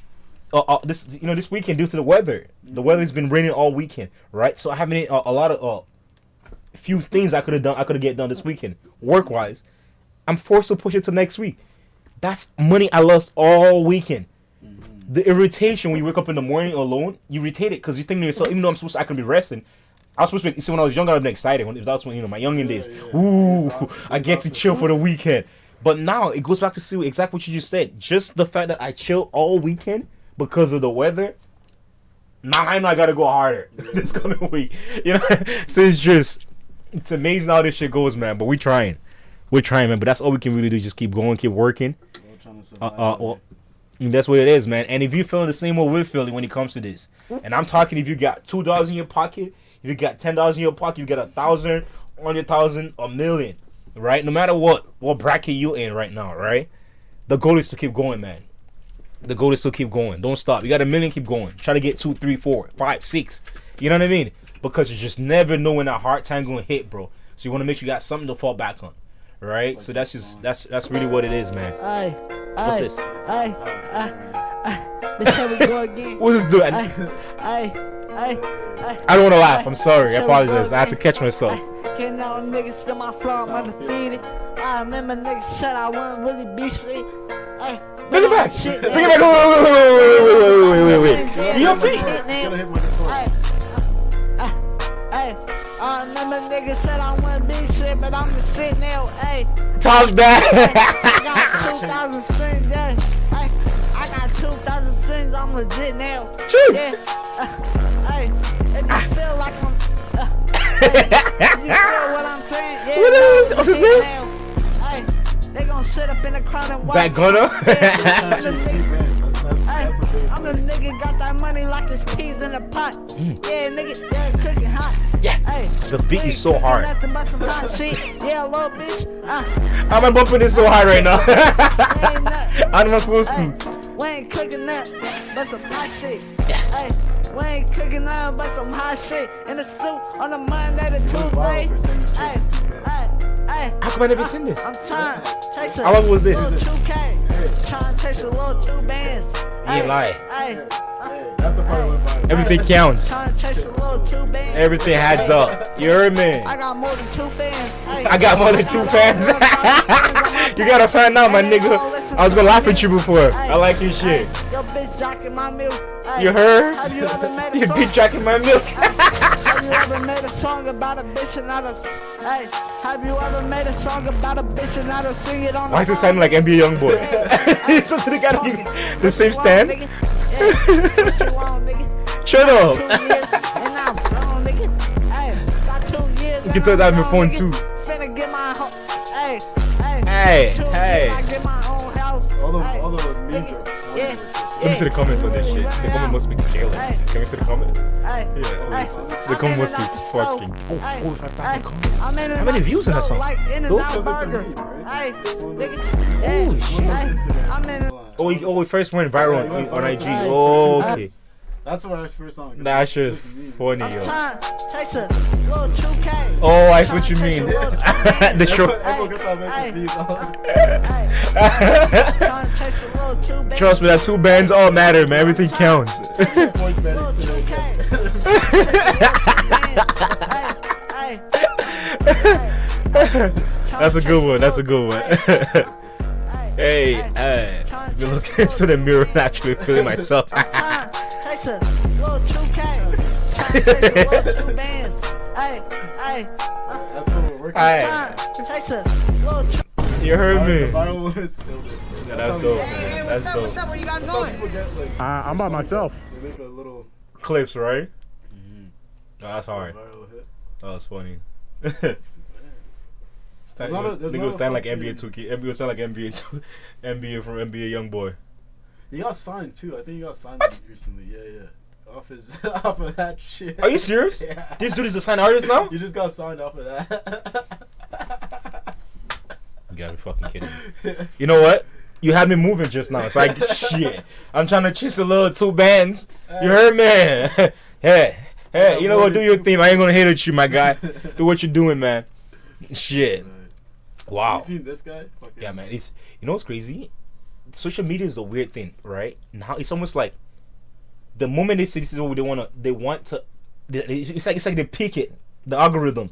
This weekend due to the weather. The weather's been raining all weekend, right? So I haven't a lot of few things I could have done. I could have get done this weekend, work wise. I'm forced to push it to next week. That's money I lost all weekend. The irritation when you wake up in the morning alone, you irritate it because you think to yourself, even though I can be resting, I was supposed to be, see, when I was younger, I'd been excited. That's when, my youngin' days. Ooh, I get to chill for the weekend. But now it goes back to see exactly what you just said. Just the fact that I chill all weekend because of the weather, now I know I got to go harder this coming week. So it's amazing how this shit goes, man. But we're trying, man. But that's all we can really do. Just keep going, keep working. And that's what it is, man. And if you're feeling the same way we're feeling when it comes to this, and I'm talking if you got $2 in your pocket, if you got $10 in your pocket, you got 1,000, 100,000, a million, right? No matter what bracket you in right now, right? The goal is to keep going, man. The goal is to keep going. Don't stop. You got $1 million, keep going. Try to get 2, 3, 4, 5, 6. You know what I mean? Because you just never know when that hard time gonna hit, bro. So you want to make sure you got something to fall back on, right? So that's really what it is, man. What's this? Bitch, here we go again. What's this doing? Hey. I don't want to laugh. I'm sorry. I apologize. I have to catch myself. Can't know niggas to my floor, I'm undefeated. I remember niggas said I wasn't really beat shit. Hey, Bring it back. shit, Bring it back. Wait. You Hey, I remember niggas said I wasn't beat shit, but I'm just sitting there. Hey, talk back. I got 2,000 strings, yeah. Hey, I got 2,000 strings, I'm legit now. True. Yeah. Hey, if you feel like I'm. You feel what I'm saying? Yeah, What is? What's his name? Hey, they gon' sit up in the crowd and watch. Back Gunner. I'm the nigga got that money like it's peas in a pot. Yeah, nigga, yeah, cooking hot. Yeah. Hey, The beat is so hard. nothing but some hot shit. Yeah, little bitch. How am I bumping this so high right now? I'm not supposed to. We ain't cooking nothing but some hot shit. Hey, we ain't cooking nothing but some hot shit. In the suit on the Monday to Tuesday. Hey. How come I never seen this? I'm trying to chase a How long was this? little 2K. Trying to chase a little 2 bands. You ain't lie. Hey. That's the part where Everything counts. Trying to chase a little 2 bands. Everything adds up. You heard me? I got more than 2 fans. Hey. I got more than 2 fans. You gotta find out, my nigga. I was gonna laugh at you before. I like your shit. Your bitch jacking my milk. Hey. You heard? Have you ever made a You song? bitch jacking my milk. Have you ever made a song about a bitch and not a? Hey, have you ever made a song about a bitch and not a sing it on? Why is it sounding like NBA Youngboy? They gotta give the same stand. Shut up. 2 years and I'm grown, nigga. Hey, got 2 years. You can tell that on your phone too. Finna get my home. Hey. Hey, 2 years, hey. I get my own house. all the Hey. meme jokes. Yeah. Let me see the comments on this shit. The comment must be killing. Can we see the comment? Hey. Yeah. The comment must be fucking. How How many views in that song? Like In and Those? Out Burger. Hey, nigga. Holy shit. I'm in. Oh, we first went viral on IG. Oh, okay. That's where I first saw it. That shit is funny, yo. Trying to chase a little 2K. Oh, I see what you mean. The short. Trust me, that 2 bands all matter, man. Everything counts. That's a good one. That's a good one. Hey, hey. Me looking into the mirror and actually feeling myself. Chase a little 2K. Trying to chase a little 2 bands. Hey. That's what we're working Alright. Chase a little 2. You heard me. Yeah, that's dope, man. That's dope. What's up? Where you guys going? I'm by myself. They make a little Clips, right? Oh, that's hard. viral hit. That was funny. There's not a- there's Nigga not was a standing like fucking- NBA 2K. NBA sound like NBA from NBA Youngboy. He got signed too. I think he got signed recently. Yeah. Off his off of that shit. Are you serious? Yeah. This dude is a signed artist now? You just got signed off of that. You gotta be fucking kidding me. You know what? You had me moving just now, so shit. I'm trying to chase a little 2 bands. You heard me? Hey, you know what? Do your thing. I ain't gonna hate at you, my guy. Do what you're doing, man. Shit. Wow. You seen this guy? Fucking Yeah, man. It's, you know what's crazy? Social media is a weird thing, right? Now it's almost like the moment they say this is what they want to. It's like they pick it, the algorithm.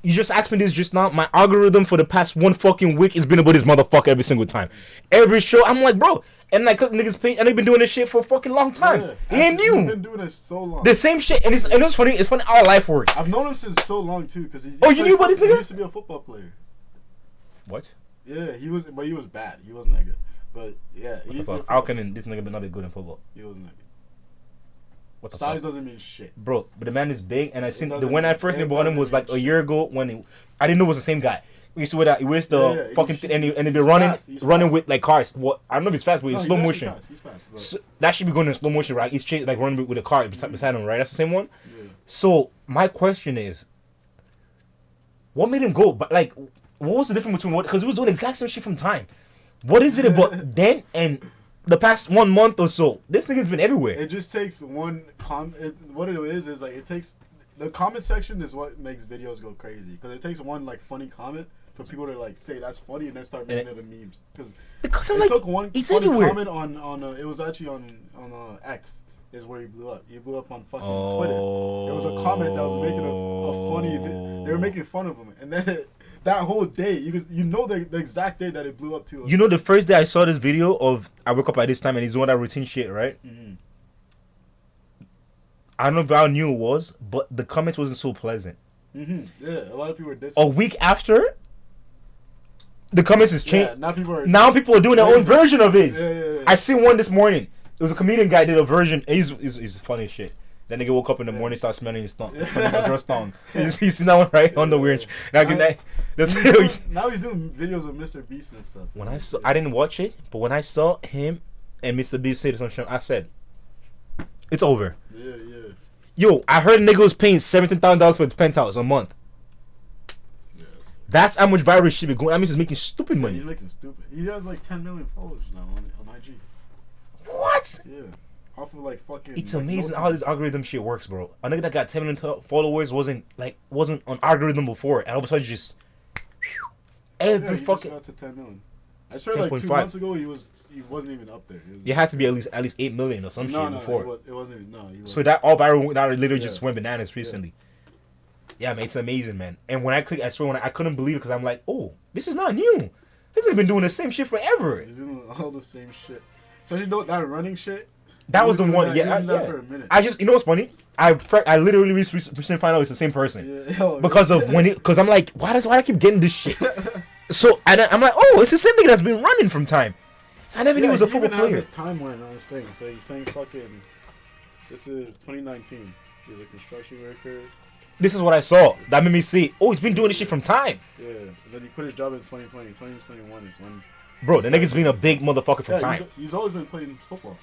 You just asked me this just now. My algorithm for the past 1 fucking week has been about this motherfucker every single time. Every show, I'm like, bro. And like niggas pay, and they've been doing this shit for a fucking long time. Yeah. He ain't He's new. been doing it so long. The same shit, and it's funny. It's funny how life works. I've known him since so long too, because he. Oh, you knew about this He nigga? used to be a football player. What? Yeah, he was, but he was bad. He wasn't that good. But yeah, What he the fuck? How can this nigga not be good in football? He wasn't that good. What the Size fuck? doesn't mean shit. Bro, but the man is big, and I seen doesn't when I mean- first it knew about him doesn't was like mean a year ago when I didn't know it was the same guy. We used to wear that. He wears the Yeah, he's- fucking thing, and he'd be he's running, fast, he's running fast. with like cars. What? I don't know if he's fast, but No, in he's slow actually motion. fast. He's fast, but- So, that should be going in slow motion, right? He's like running with a car beside him, right? That's the same one. So my question is, what made him go? But like, what was the difference between what? Because he was doing the exact same shit from time. What is it about then and the past 1 month or so? This nigga's been everywhere. It just takes one what it is like it takes the comment section is what makes videos go crazy because it takes one like funny comment for people to like say that's funny and then start making it a memes because I'm it like, took one it's funny everywhere. comment on it was actually on X is where he blew up. He blew up on fucking Twitter. It was a comment that was making a funny. They were making fun of him, and then that whole day, you know the exact day that it blew up too. You know, the first day I saw this video of I woke up at this time and he's doing that routine shit, right? Mm-hmm. I don't know how new it was, but the comment wasn't so pleasant. Mm-hmm. Yeah, a lot of people were dissing. A week after, the comments has changed. Yeah, now people are doing their own version of his. Yeah. I seen one this morning. It was a comedian guy did a version. He's funny as shit. That nigga woke up in the morning, started smelling his thong. Smelling girl's thong. You seen that one, right? Underwear. Now he's doing videos with Mr. Beast and stuff. When I didn't watch it, but when I saw him and Mr. Beast say this, I said, it's over. Yeah. Yo, I heard a nigga was paying $17,000 for his penthouse a month. Yeah. That's how much viral shit be going. That means he's making stupid money. He's making stupid. He has like 10 million followers now on IG. What? Yeah. Off of like fucking. It's amazing how this algorithm shit works, bro. A nigga that got 10 million followers wasn't on algorithm before, and all of a sudden just every fucking. Just got to 10 million. I swear, like 2 months ago, he wasn't even up there. You had to be at least 8 million or some shit before. It wasn't even. No. So that all viral, that literally just went bananas recently. Yeah, man, it's amazing, man. And when I clicked, I swear, I couldn't believe it because I'm like, oh, this is not new. This has been doing the same shit forever. He's doing all the same shit. So you know that running shit. That was the one. Yeah. For a minute. I just, you know what's funny? I literally recently found out it's the same person because of because I'm like, why do I keep getting this shit? So I'm like, oh, it's the same nigga that's been running from time. So I never knew he was a football player. He has his timeline on his thing. So he's saying fucking. This is 2019. He's a construction worker. This is what I saw. That made me see. Oh, he's been doing this shit from time. Yeah. And then he quit his job in 2020. 2021 is when. Bro, the nigga's been a big motherfucker from time. He's always been playing football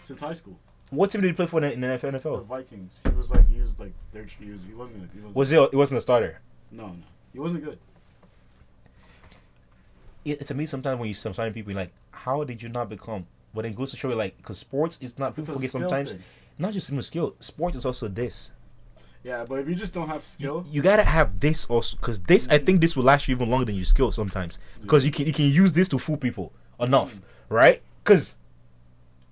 since high school. What team did he play for in the NFL? The Vikings. He was like he wasn't a starter. No, he wasn't good. It's amazing sometimes when you some people like, how did you not become? But then it goes to show you like, because sports is not, people forget sometimes, not just even skill. Sports is also this. Yeah, but if you just don't have skill, you gotta have this also, because this I think this will last you even longer than your skill sometimes, because you can use this to fool people enough, right? Because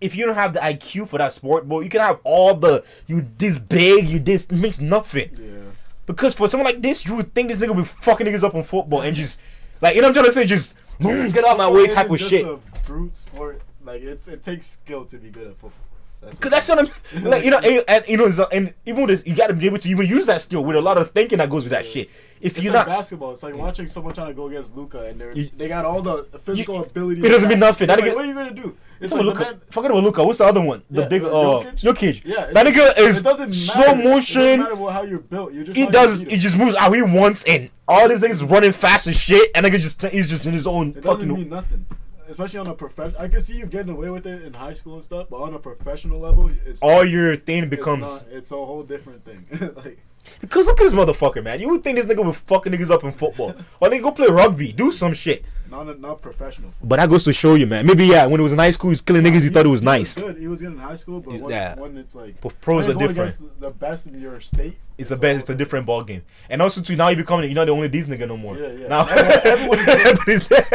if you don't have the IQ for that sport, bro, you can have all this big, it makes nothing. Yeah. Because for someone like this, you would think this nigga would be fucking niggas up on football and just like, you know what I'm trying to say, just get out my way type of shit. A brute sport, like it takes skill to be good at football. Cause that's what I'm like, you know, and even with this, you got to be able to even use that skill with a lot of thinking that goes with that shit. If you're like not basketball, it's like watching someone trying to go against Luka, and they got all the physical ability. It doesn't mean nothing. Like, what are you gonna do? It's like Luka, forget about Luka. What's the other one? The big Jokic. Yeah, that nigga is slow motion. It doesn't matter how you're built. You're just he just moves how he wants, and all these niggas running fast as shit, and nigga he's just in his own. It doesn't mean nothing. Especially on a professional, I can see you getting away with it in high school and stuff, but on a professional level, all your thing becomes. It's a whole different thing. Like, because look at this motherfucker, man. You would think this nigga would fucking niggas up in football, or they go play rugby, do some shit. Not professional. But that goes to show you, man. Maybe when it was in high school, he was killing niggas. He thought it was nice. He was good in high school, but when it's like pros are different. The best in your state. It's a different ball game, and also too now you becoming the only these nigga no more. Yeah. Now everybody's there.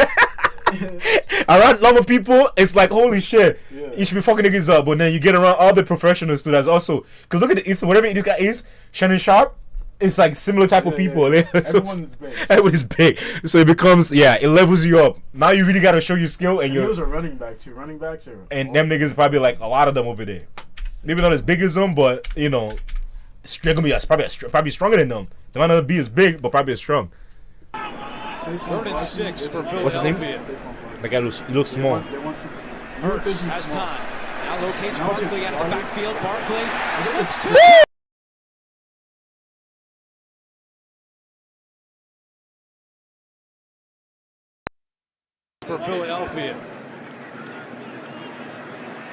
Around normal people, it's like holy shit. Yeah. You should be fucking niggas up, but then you get around all the professionals too. That's also because look at it's whatever this guy is, Shannon Sharp. It's like similar type of people. Yeah. So everyone's big, so it becomes it levels you up. Now you really gotta show your skill, and he was a running back too. Running backs are them niggas probably like a lot of them over there. Maybe not as big as them, but they're gonna be probably stronger than them. They might not be as big, but probably as strong. 3rd and 6 for Philadelphia. What's his name? That guy he looks small. Hurts has time. Now locates Barkley out of the backfield. Barkley slips to for Philadelphia.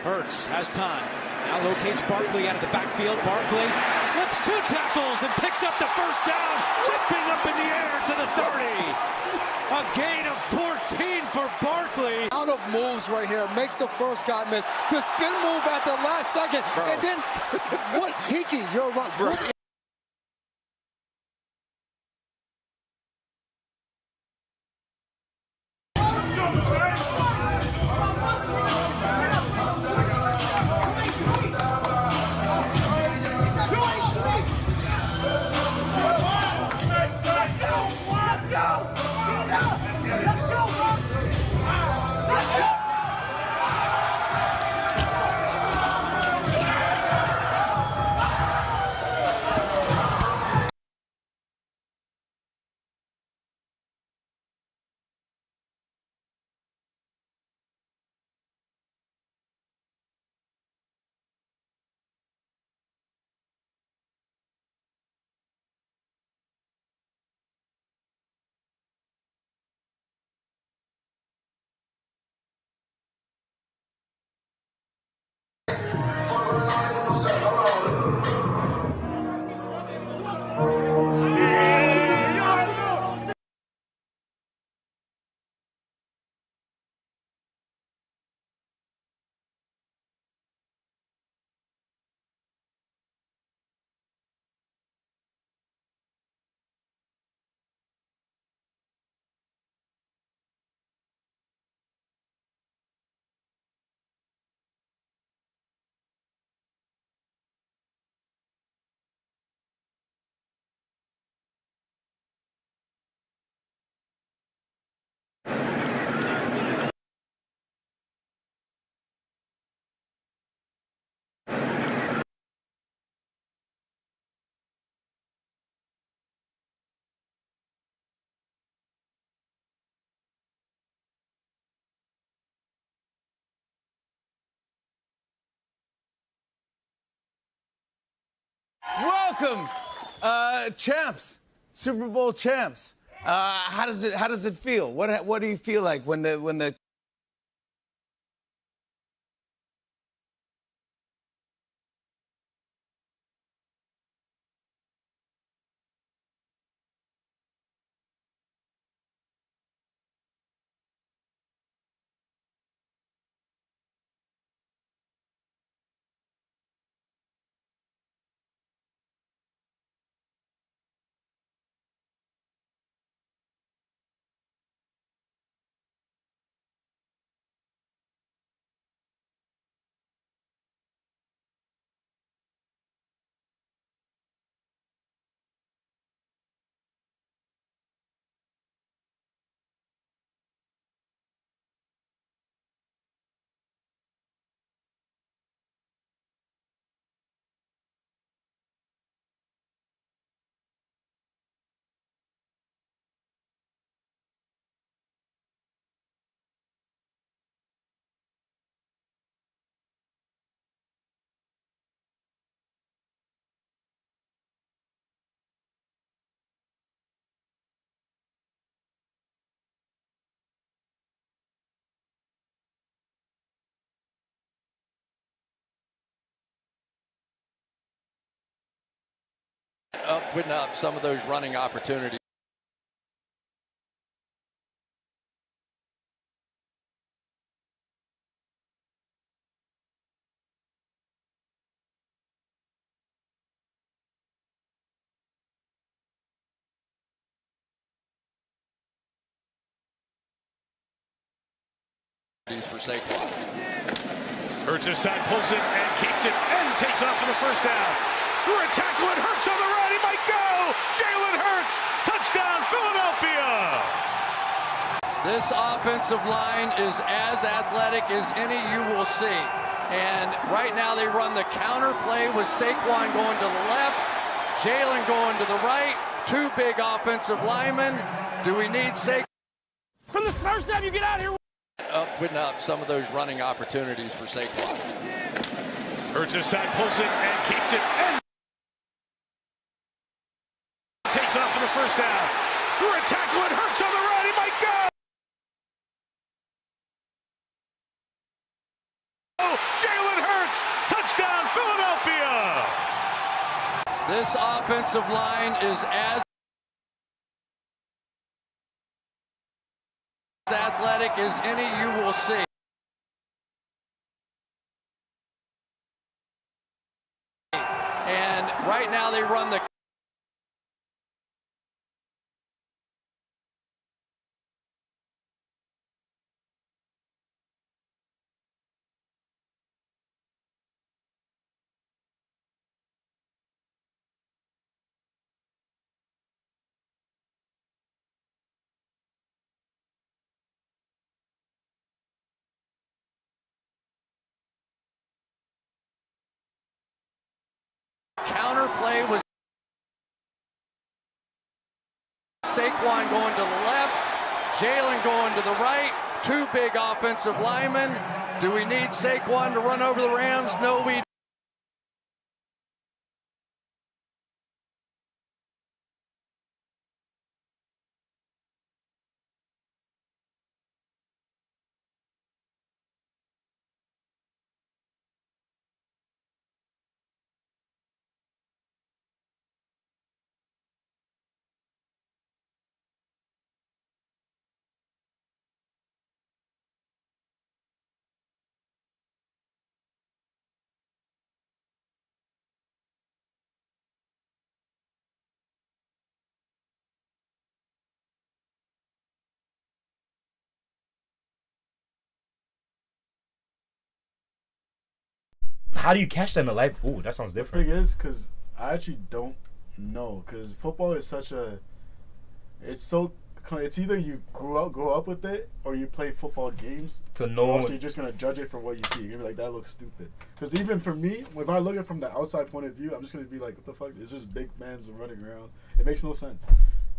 Hurts has time. Now locates Barkley out of the backfield. Barkley slips 2 tackles and picks up the first down, jumping up in the air to the 30. A gain of 14 for Barkley. Out of moves right here, makes the first guy miss. The spin move at the last second, and then what? Tiki, you're right. Welcome, champs, Super Bowl champs. How does it feel? What do you feel like when the putting up some of those running opportunities. For Saquon. Hurts this time, pulls it and keeps it and takes off for the first down. Through a tackle and Hurts on the run. He might go. Jalen Hurts. Touchdown, Philadelphia. This offensive line is as athletic as any you will see. And right now they run the counter play with Saquon going to the left, Jalen going to the right, two big offensive linemen. Do we need Saquon? From the first snap, you get out here. Putting up some of those running opportunities for Saquon. Hurts this time, pulls it and keeps it and takes off for the first down. Through a tackle and Hurts on the run. He might go. Jalen Hurts. Touchdown, Philadelphia. This offensive line is as athletic as any you will see. And right now they run the counter play was Saquon going to the left, Jalen going to the right, two big offensive linemen. Do we need Saquon to run over the Rams? No, we don't. How do you catch that in a live? Ooh, that sounds different. The thing is, because I actually don't know, because football is such a, it's either you grow up with it or you play football games to know. You're just gonna judge it from what you see. You're gonna be like, that looks stupid. Because even for me, if I look at it from the outside point of view, I'm just gonna be like, what the fuck? It's just big men running around. It makes no sense.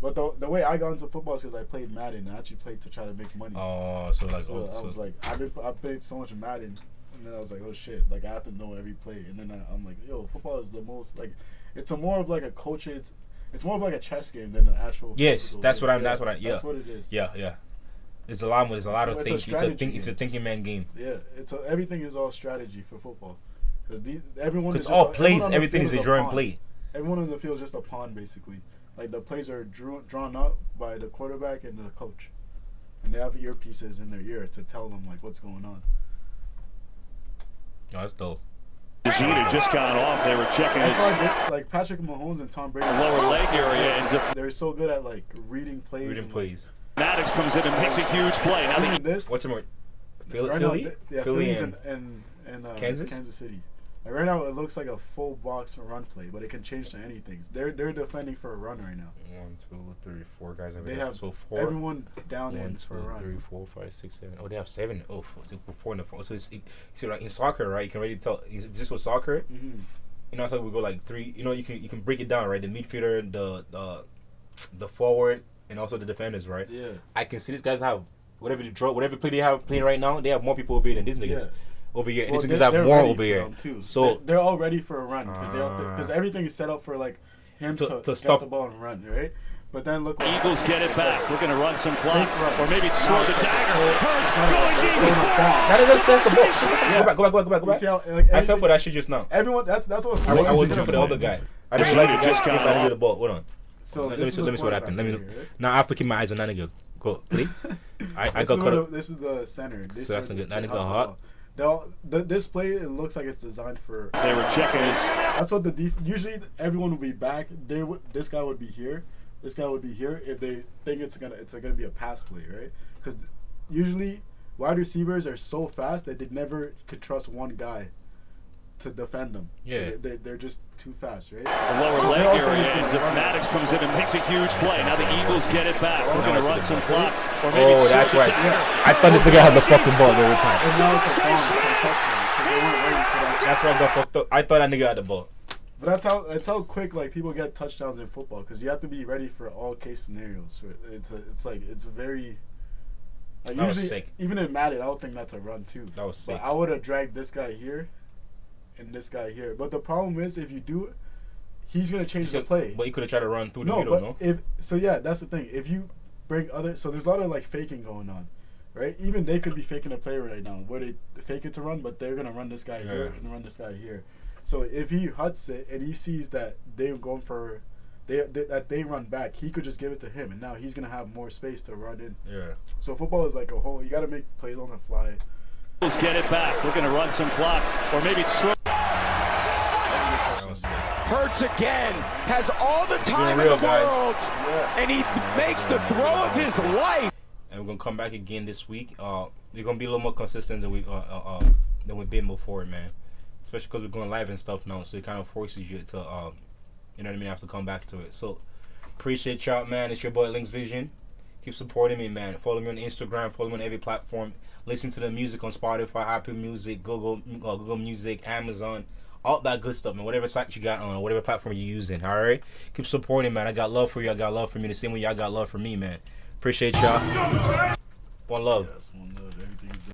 But the way I got into football is because I played Madden. I actually played to try to make money. Oh, so like, I was like, I played so much Madden. And then I was like, oh shit, like I have to know every play. And then I'm like, yo, football is the most like, it's a more of like a coach. It's more of like a chess game than an actual. Yes, that's what I'm. That's what I. Yeah, that's what it is. Yeah, yeah. There's a lot more. There's a lot of things. It's a thinking man game. Yeah, everything is all strategy for football. Everyone. Because all plays, everything is a drawing play. Everyone on the field is just a pawn, basically. Like the plays are drawn up by the quarterback and the coach, and they have earpieces in their ear to tell them like what's going on. Oh, that's dope. Had just gone off. They were checking his like Patrick Mahomes and Tom Brady. Lower leg area, and they're so good at like reading plays. Reading plays. Maddox comes in and makes a huge play. Now this. What's more? Philly? Yeah, Philly and Kansas? Kansas City. Like right now, it looks like a full box run play, but it can change to anything. They're defending for a run right now. 1, 2, 3, 4 guys over they there. have so 4. Everyone down 1, in for a 2, run. 3, 4, 5, 6, 7. Oh, they have 7. Oh, 4 in the front. So it's see, like in soccer, right? You can already tell. Just with soccer, you know, I thought we go like 3. You know, you can break it down, right? The midfielder, the forward, and also the defenders, right? Yeah. I can see these guys have whatever play they have playing right now. They have more people over here than these niggas. Yeah. Over here, and Well, these niggas have more over here. So they're all ready for a run because everything is set up for like him to stop the ball and run, right? But then look, Eagles get it back. We're going to run some clock, or maybe throw the dagger. Hurts going deep. That's the ball. Go back. See how, like, I fell for that shit just now. Everyone, that's what I was jumping for the other guy. I didn't like it. Just got out of the ball. Hold on. So let me see what happened. Let me. Now I have to keep my eyes on that nigga. Go. I got caught up. This is the center. So that's good. That nigga hot. This play, it looks like it's designed for. They were checking his. That's what usually everyone would be back. This guy would be here. This guy would be here if they think it's gonna be a pass play, right? Because usually wide receivers are so fast that they never could trust one guy to defend them. Yeah, they're just too fast, right? The lower leg area, and Maddox comes in and makes a huge play. Now the Eagles get it back. We're going to run some clock. Or maybe that's right. I thought this nigga had the fucking ball every time. And now it's a touchdown. That's why I got fucked up. I thought that nigga had the ball. But that's how quick like people get touchdowns in football because you have to be ready for all case scenarios. Right? It's very. Like that usually, was sick. Even in Madden, I would think that's a run too. That was sick. But I would have dragged this guy here, and this guy here. But the problem is, if you do it, he's gonna change the play. But he could have tried to run through the middle, that's the thing. If you bring so there's a lot of like faking going on, right? Even they could be faking a play right now where they fake it to run, but they're gonna run this guy here and run this guy here. So if he huts it and he sees that they're going for that they run back, he could just give it to him, and now he's gonna have more space to run in. Yeah. So football is like a whole. You got to make plays on the fly. Eagles get it back. We're gonna run some clock, or maybe throw. Hurts again, has all the time in the world, and he makes the throw of his life. And we're gonna come back again this week. We're gonna be a little more consistent than we've been before, man. Especially because we're going live and stuff now, so it kind of forces you to, you know what I mean, have to come back to it. So, appreciate y'all, man. It's your boy Links Vision. Keep supporting me, man. Follow me on Instagram. Follow me on every platform. Listen to the music on Spotify, Apple Music, Google Music, Amazon, all that good stuff, man. Whatever site you got on, whatever platform you're using, all right? Keep supporting, man. I got love for you. I got love for me. The same way y'all got love for me, man. Appreciate y'all. One love. Yes, one love.